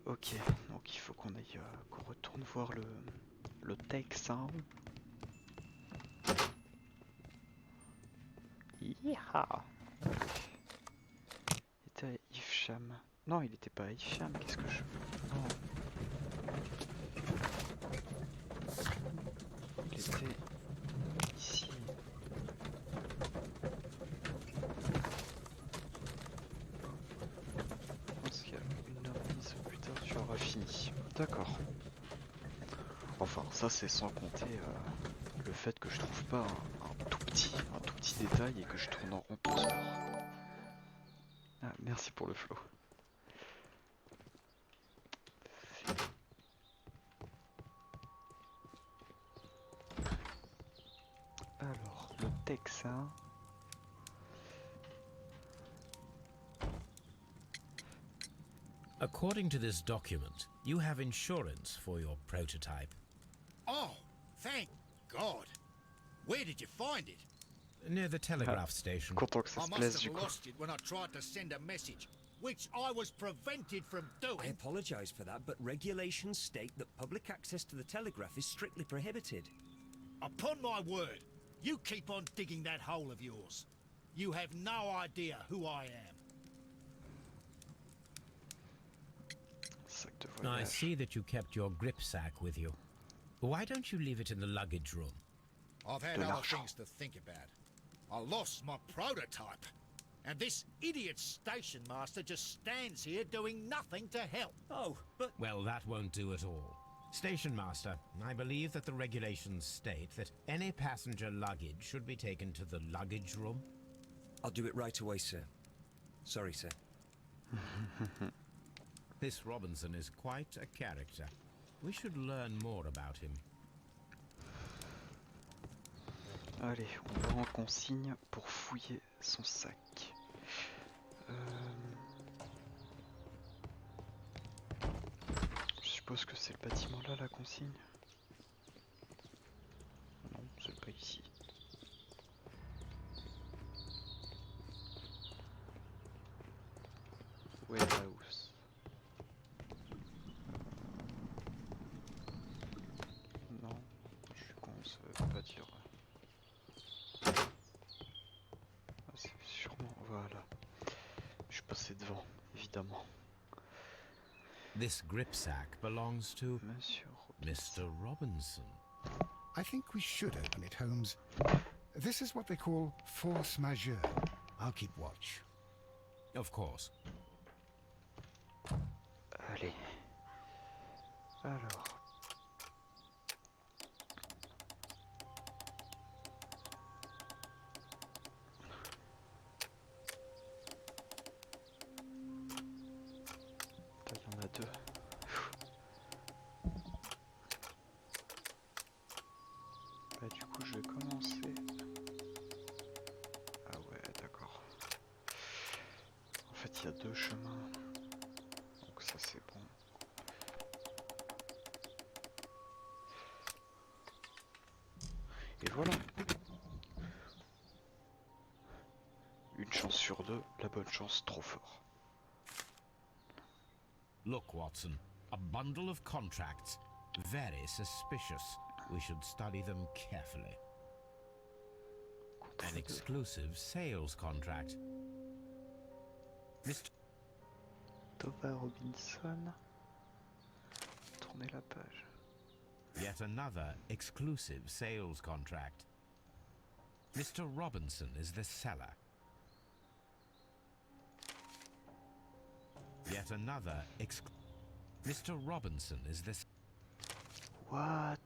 Speaker 1: Ok, donc il faut qu'on aille, qu'on retourne voir le Texan. Yeeha! Il était à Ifsham. Non, il était pas à Ifsham, qu'est-ce que je... Non. rester ici. Je pense qu'à 1h10 ou plus tard tu auras fini. D'accord. Enfin, ça c'est sans compter le fait que je trouve pas un tout petit détail et que je tourne en rond tout ce soir. Ah, merci pour le flow. Alors, le Texan.
Speaker 2: According to this document, you have insurance for your prototype.
Speaker 6: Oh, thank God. Where did you find it?
Speaker 2: Near the telegraph station.
Speaker 1: Content que ça
Speaker 6: I
Speaker 1: se
Speaker 6: must
Speaker 1: plaise
Speaker 6: have
Speaker 1: du coup.
Speaker 6: lost it when I tried to send a message, which I was prevented from
Speaker 7: I
Speaker 6: doing.
Speaker 7: apologize for that, but regulations state that public access to the telegraph is strictly prohibited.
Speaker 6: Upon my word, you keep on digging that hole of yours. You have no idea who I am.
Speaker 1: Sac de
Speaker 2: I
Speaker 1: voyage.
Speaker 2: see that you kept your grip sack with you. Why don't you leave it in the luggage room?
Speaker 6: I've had
Speaker 1: De
Speaker 6: other
Speaker 1: l'argent.
Speaker 6: things to think about. I lost my prototype. And this idiot station master just stands here doing nothing to help.
Speaker 7: Oh, but
Speaker 2: Well, that won't do at all. Station master, I believe that the regulations state that any passenger luggage should be taken to the luggage room.
Speaker 7: I'll do it right away, sir. Sorry, sir.
Speaker 2: This Robinson is quite a character. We should learn more about him.
Speaker 1: Allez, on va en consigne pour fouiller son sac. Je suppose que c'est le bâtiment là, la consigne. Non, c'est pas ici. Warehouse. Non, je suis con, ça veut pas dire. Ah, c'est sûrement, voilà. Je suis passé devant, évidemment.
Speaker 2: This grip sack belongs to
Speaker 1: Monsieur
Speaker 2: Mr. Robinson.
Speaker 3: I think we should open it, Holmes. This is what they call force majeure. I'll keep watch.
Speaker 2: Of course.
Speaker 1: Allez. Alors. Putain, il y en a deux. Bah du coup je vais commencer. Ah ouais, d'accord. En fait il y a deux chemins. Donc ça c'est bon. Et voilà. Une chance sur deux, la bonne chance trop fort.
Speaker 2: Look, Watson, a bundle of contracts. Very suspicious. We should study them carefully. An exclusive sales contract. Mr.
Speaker 1: Thomas Robinson. Tournez la page.
Speaker 2: Yet another exclusive sales contract. Mr. Robinson is the seller. Yet another Mr. Robinson is the
Speaker 1: What?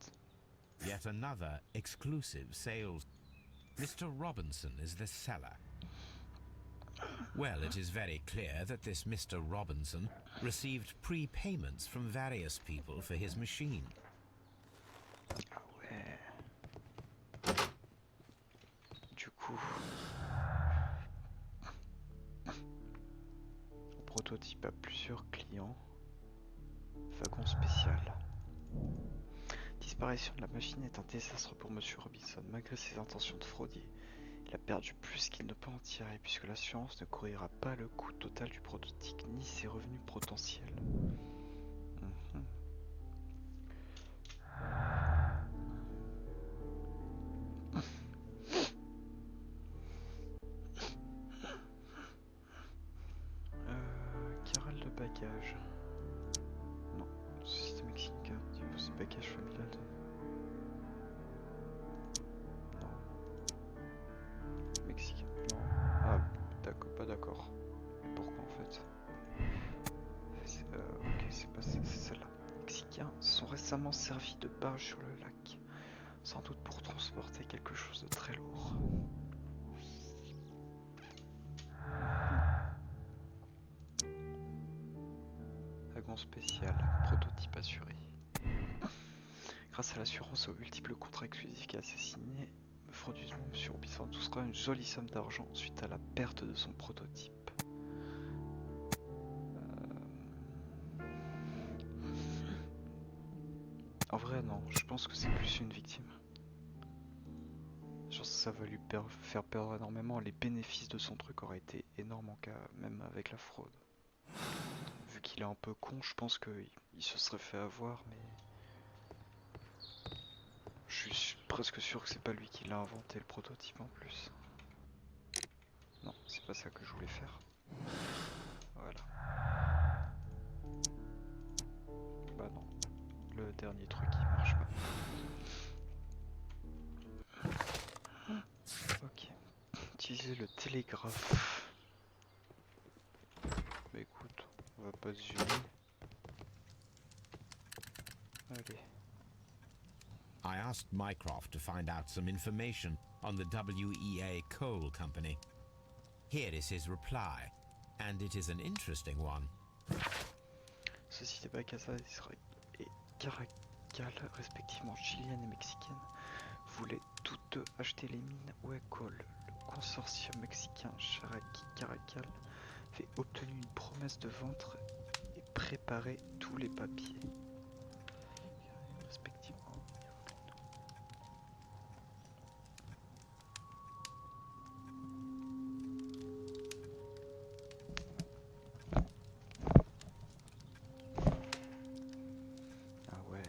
Speaker 2: Yet another exclusive sales. Mr. Robinson is the seller. Well, it is very clear that this Mr. Robinson received prepayments from various people for his machine.
Speaker 1: Ah ouais. Du coup, le prototype a plusieurs clients. Wagon spécial. Disparition de la machine est un désastre pour Monsieur Robinson. Malgré ses intentions de frauder, il a perdu plus qu'il ne peut en tirer puisque l'assurance ne couvrira pas le coût total du prototype ni ses revenus potentiels. Mhm. Carrel de bagages. Non, société mexicaine, type bagages familial. récemment servi de barge sur le lac, sans doute pour transporter quelque chose de très lourd. Wagon spécial, prototype assuré. Grâce à l'assurance aux multiples contrats exclusifs qui a assassiné, frauduleusement, M. Robinson touchera une jolie somme d'argent suite à la perte de son prototype. En vrai, non, je pense que c'est plus une victime. Je pense que ça va lui faire perdre énormément. Les bénéfices de son truc auraient été énormes en cas, même avec la fraude. Vu qu'il est un peu con, je pense qu'il se serait fait avoir, mais je suis presque sûr que c'est pas lui qui l'a inventé le prototype en plus. Non, c'est pas ça que je voulais faire. Voilà. Bah non, le dernier truc il marche pas. Ok, utiliser le télégraphe. Bah écoute, on va pas se gêner. Allez.
Speaker 2: I asked Mycroft to find out some information on the WEA Coal Company. Here is his reply, and it is an interesting one.
Speaker 1: Société Bacasa et Caracal, respectivement chilienne et mexicaine, voulaient toutes deux acheter les mines Coal. Le consortium mexicain Caracal avait obtenu une promesse de vente et préparé tous les papiers. Respectivement. Ah ouais.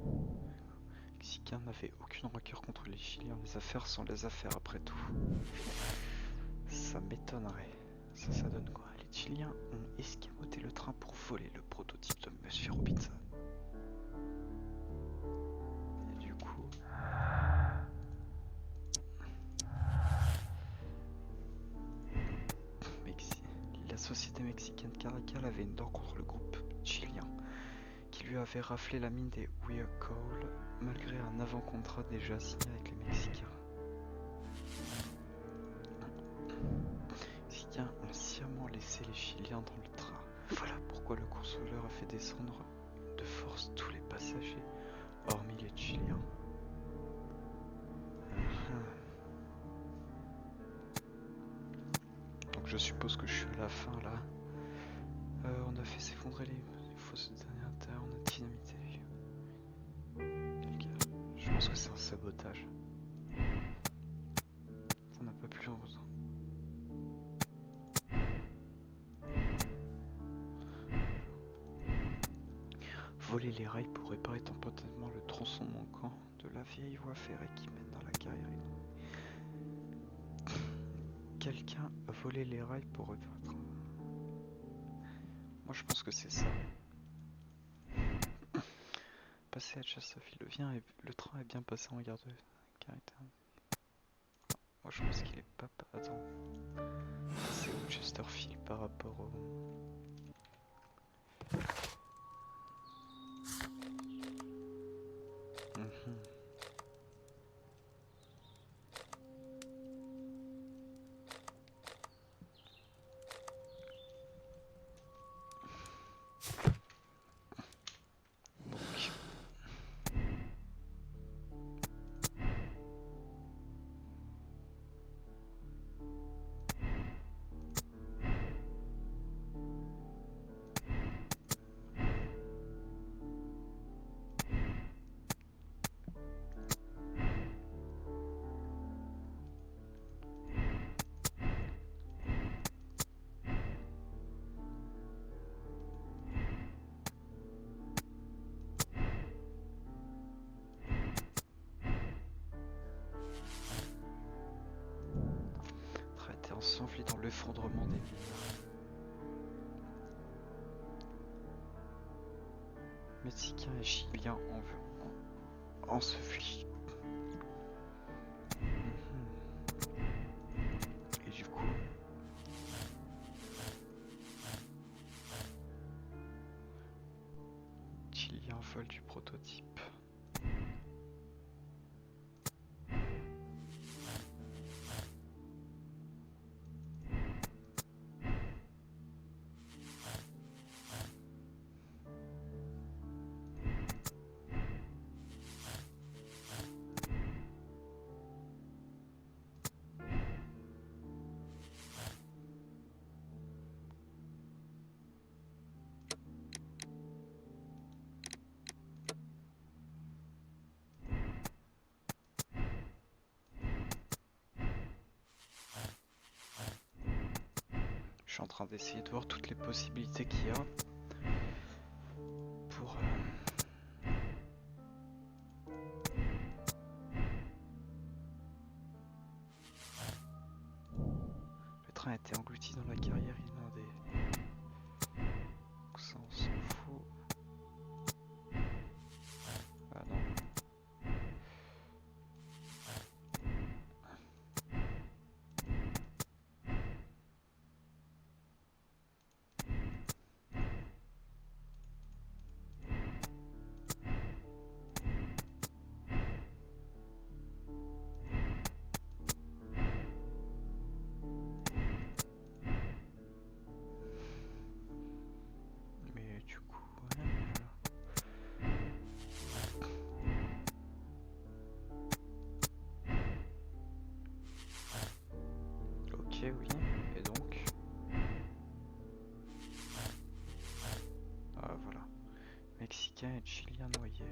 Speaker 1: Les Mexicains n'avaient aucune rancœur contre les Chiliens. Les affaires sont les affaires après tout. Ça m'étonnerait. Ça donne quoi? Les Chiliens ont escamoté le train pour voler le prototype de Monsieur Robinson. Et du coup... La société mexicaine Caracal avait une dent contre le groupe chilien, qui lui avait raflé la mine des Coal, malgré un avant-contrat déjà signé avec les Mexicains. Les Mexicains ont sciemment laissé les Chiliens dans le train. Voilà pourquoi le consoleur a fait descendre de force tous les passagers, hormis les Chiliens. Donc je suppose que je suis à la fin là. On a fait s'effondrer les fausses données internes, on a dynamité. Je pense que c'est un sabotage. On n'a pas plus longtemps. Voler les rails pour réparer temporairement le tronçon manquant de la vieille voie ferrée qui mène dans la carrière. Quelqu'un a volé les rails pour réparer. Moi je pense que c'est ça. Passer à Chesterfield, le train est bien passé en gare de Carrington. Moi je pense qu'il est pas... Attends. C'est où Chesterfield par rapport au... s'enfuit dans l'effondrement des mines. Mexicains et Chiliens ensevelis. Mexicain vole du prototype. Je suis en train d'essayer de voir toutes les possibilités qu'il y a pour... Le train a été englouti dans la carrière inondée. Donc ça on s'en fout. Ah non. Mais du coup... Ok, oui. Et donc... Ah voilà. Mexicain et Chilien noyés.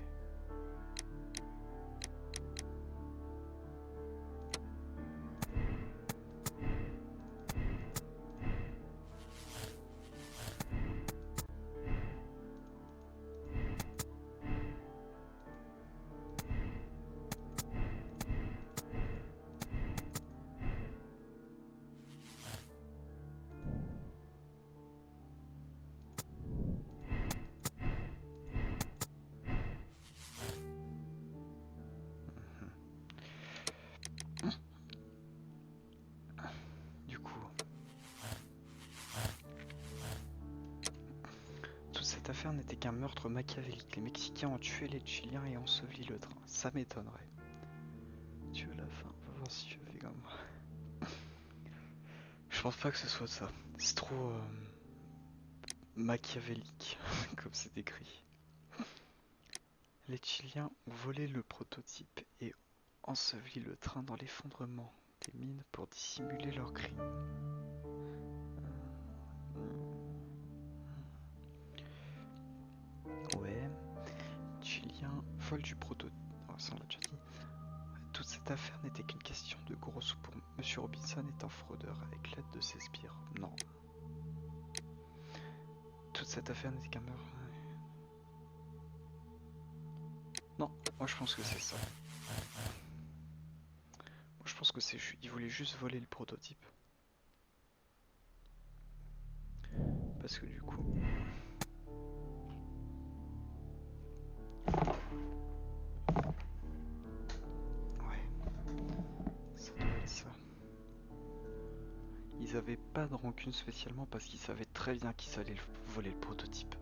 Speaker 1: Du coup... Toute cette affaire n'était qu'un meurtre machiavélique. Les Mexicains ont tué les Chiliens et enseveli le train. Ça m'étonnerait. Tu veux la fin? On va voir si tu fais comme moi. Je pense pas que ce soit ça. C'est trop machiavélique, comme c'est écrit. Les Chiliens ont volé le prototype et enseveli le train dans l'effondrement des mines pour dissimuler leurs crimes. Ouais. Chilien vole du prototype. Oh, ça on l'a déjà dit. Toute cette affaire n'était qu'une question de gros sous pour Monsieur Robinson est un fraudeur avec l'aide de ses sbires. Non. Toute cette affaire n'était qu'un meurtre. Non, moi je pense que c'est ça. Moi je pense que c'est... Il voulait juste voler le prototype. Parce que du coup... Ouais. Ça doit être ça. Ils avaient pas de rancune spécialement parce qu'ils savaient très bien qu'ils allaient voler le prototype.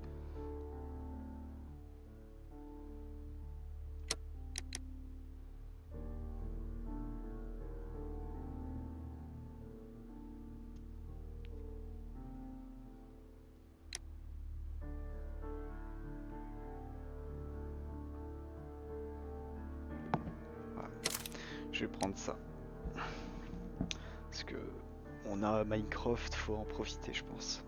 Speaker 1: Voilà. Je vais prendre ça. Parce que on a Minecraft, faut en profiter je pense.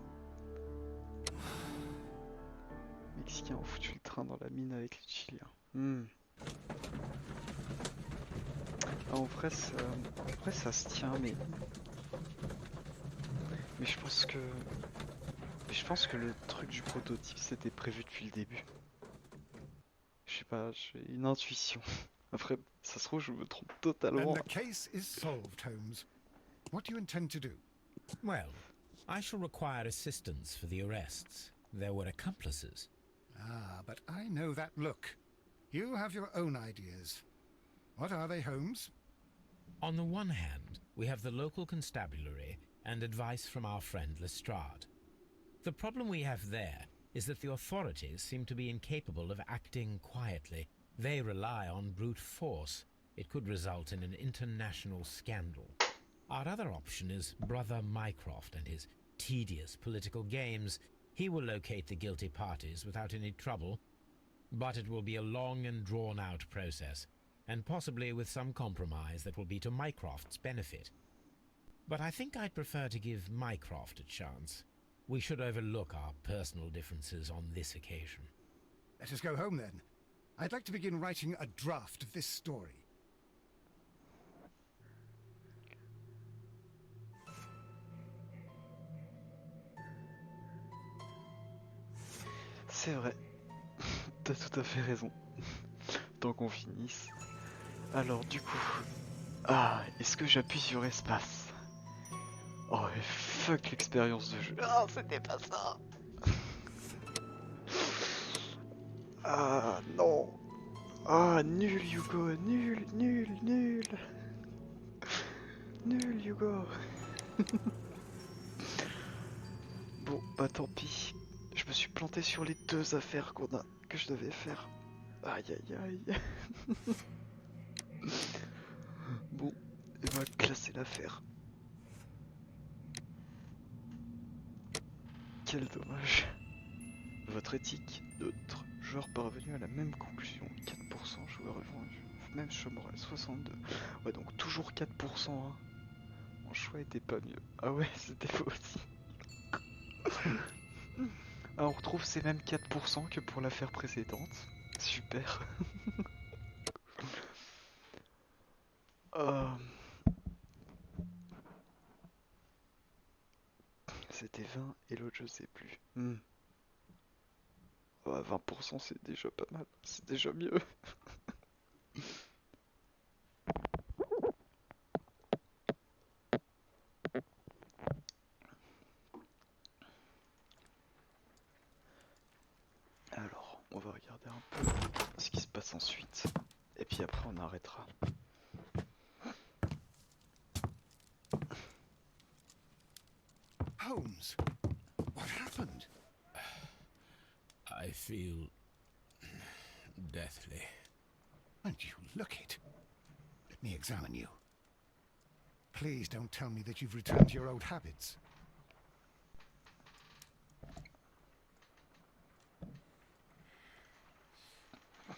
Speaker 1: Les Mexicains ont foutu le train dans la mine avec les Chiliens. Ah, en vrai ça se tient mais je pense que le truc du prototype c'était prévu depuis le début. Je sais pas, j'ai une intuition. Après, ça se trouve je me trompe totalement.
Speaker 3: Then the case is solved, Holmes. What do you intend to do?
Speaker 2: Well, I shall require assistance for the arrests. There were accomplices.
Speaker 3: Ah, but I know that look. You have your own ideas. What are they, Holmes?
Speaker 2: On the one hand, we have the local constabulary and advice from our friend Lestrade. The problem we have there is that the authorities seem to be incapable of acting quietly. They rely on brute force. It could result in an international scandal. Our other option is Brother Mycroft and his tedious political games. He will locate the guilty parties without any trouble, but it will be a long and drawn-out process, and possibly with some compromise that will be to Mycroft's benefit. But I think I'd prefer to give Mycroft a chance. We should overlook our personal differences on this occasion.
Speaker 3: Let us go home then. I'd like to begin writing a draft of this story.
Speaker 1: C'est vrai. T'as tout à fait raison. Tant qu'on finisse. Alors du coup... Ah, est-ce que j'appuie sur espace? Oh, mais fuck l'expérience de jeu. Ah, c'était pas ça. Ah, non. Ah, nul Yugo, nul, nul, nul. Nul Yugo. Bon, bah tant pis. Je me suis planté sur les deux affaires que je devais faire. Aïe aïe aïe. Bon, et on va classer l'affaire. Quel dommage. Votre éthique, neutre. Joueur parvenu à la même conclusion. 4%, joueur vendu. Même choix moral, 62. Ouais, donc toujours 4%. Hein. Mon choix était pas mieux. Ah ouais, c'était faux aussi. Ah, on retrouve ces mêmes 4% que pour l'affaire précédente. Super. C'était 20 et l'autre je sais plus. Ouais, 20% c'est déjà pas mal. C'est déjà mieux. Alors, on va regarder un peu ce qui se passe ensuite. Et puis après on arrêtera.
Speaker 3: Holmes, what happened?
Speaker 2: I feel deathly.
Speaker 3: And you look it. Let me examine you. Please don't tell me that you've returned to your old habits.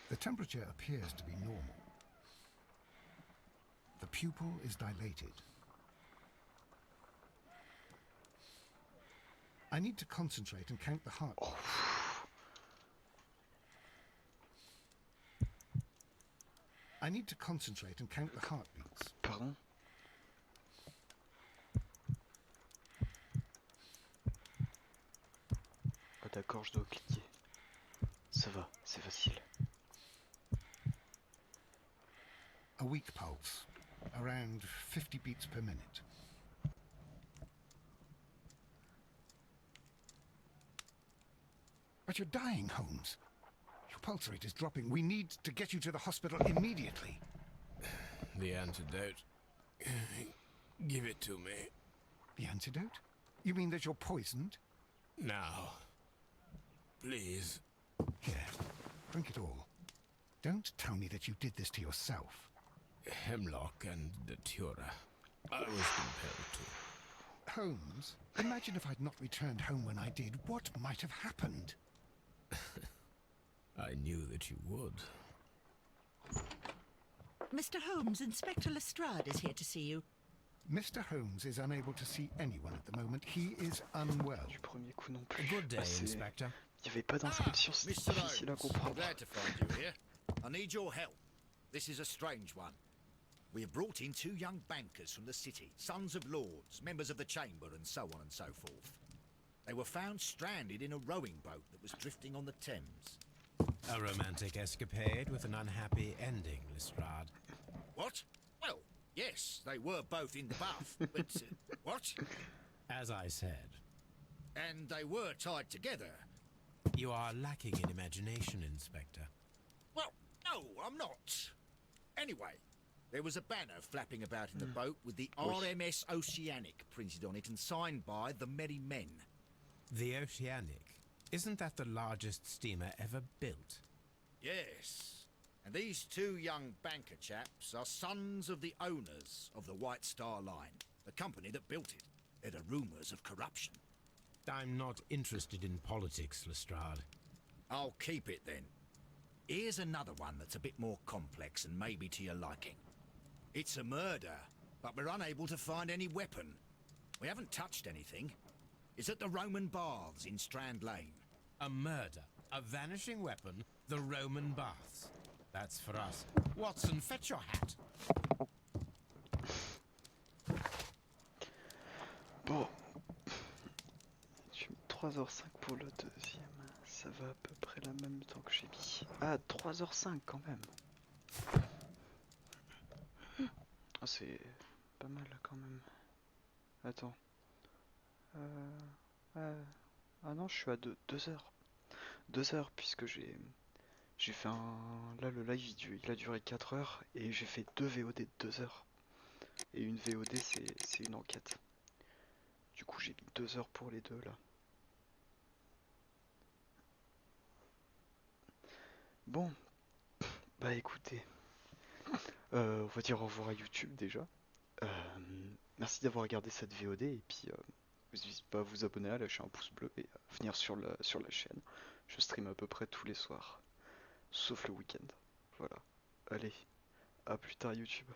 Speaker 3: The temperature appears to be normal. The pupil is dilated. I need to concentrate and count the heart. I need to concentrate and count the heartbeats.
Speaker 1: Pardon? Ah d'accord, je dois cliquer. Ça va, c'est facile.
Speaker 3: A weak pulse, around 50 beats per minute. But you're dying, Holmes. Your pulse rate is dropping. We need to get you to the hospital immediately.
Speaker 2: The antidote. Give it to me.
Speaker 3: The antidote? You mean that you're poisoned?
Speaker 2: Now. Please.
Speaker 3: Here, drink it all. Don't tell me that you did this to yourself.
Speaker 2: Hemlock and Datura. I was compelled to.
Speaker 3: Holmes, imagine if I'd not returned home when I did. What might have happened?
Speaker 2: I knew that you would.
Speaker 11: Mr. Holmes, Inspector Lestrade is here to see you.
Speaker 3: Mr. Holmes is unable to see anyone at the moment. He is unwell.
Speaker 1: Du premier coup non plus.
Speaker 2: Good day, Inspector.
Speaker 1: Il n'y avait pas d'inscription, c'était
Speaker 6: Mr.
Speaker 1: difficile à
Speaker 6: Holmes,
Speaker 1: comprendre.
Speaker 6: glad to find you here. I need your help. This is a strange one. We have brought in two young bankers from the city, sons of lords, members of the chamber, and so on and so forth. They were found stranded in a rowing boat that was drifting on the Thames.
Speaker 2: A romantic escapade with an unhappy ending, Lestrade.
Speaker 6: What? Well, yes, they were both in the bath, but... what?
Speaker 2: As I said.
Speaker 6: And they were tied together.
Speaker 2: You are lacking in imagination, Inspector.
Speaker 6: Well, no, I'm not. Anyway, there was a banner flapping about in the boat with the RMS Oceanic printed on it and signed by the Merry Men.
Speaker 2: The Oceanic. Isn't that the largest steamer ever built?
Speaker 6: Yes. And these two young banker chaps are sons of the owners of the White Star Line, the company that built it. There are rumours of corruption.
Speaker 2: I'm not interested in politics, Lestrade.
Speaker 6: I'll keep it then. Here's another one that's a bit more complex and maybe to your liking. It's a murder, but we're unable to find any weapon. We haven't touched anything. It's at the Roman Baths in Strand Lane.
Speaker 2: A murder, a vanishing weapon, the Roman baths. That's for us. Watson, fetch your hat.
Speaker 1: Bon. 3h05 pour le deuxième. Ça va à peu près la même temps que j'ai mis. Ah, 3h05 quand même. Ah, c'est pas mal quand même. Attends. Ah non, je suis à 2 heures. 2 heures puisque j'ai fait un... Là, le live, il a duré 4 heures et j'ai fait 2 VOD de 2 heures. Et une VOD, c'est une enquête. Du coup, j'ai mis 2 heures pour les deux, là. Bon, bah écoutez, on va dire au revoir à YouTube déjà. Merci d'avoir regardé cette VOD et puis n'hésitez pas à vous abonner, à lâcher un pouce bleu et à venir sur la chaîne. Je stream à peu près tous les soirs, sauf le week-end. Voilà. Allez, à plus tard YouTube.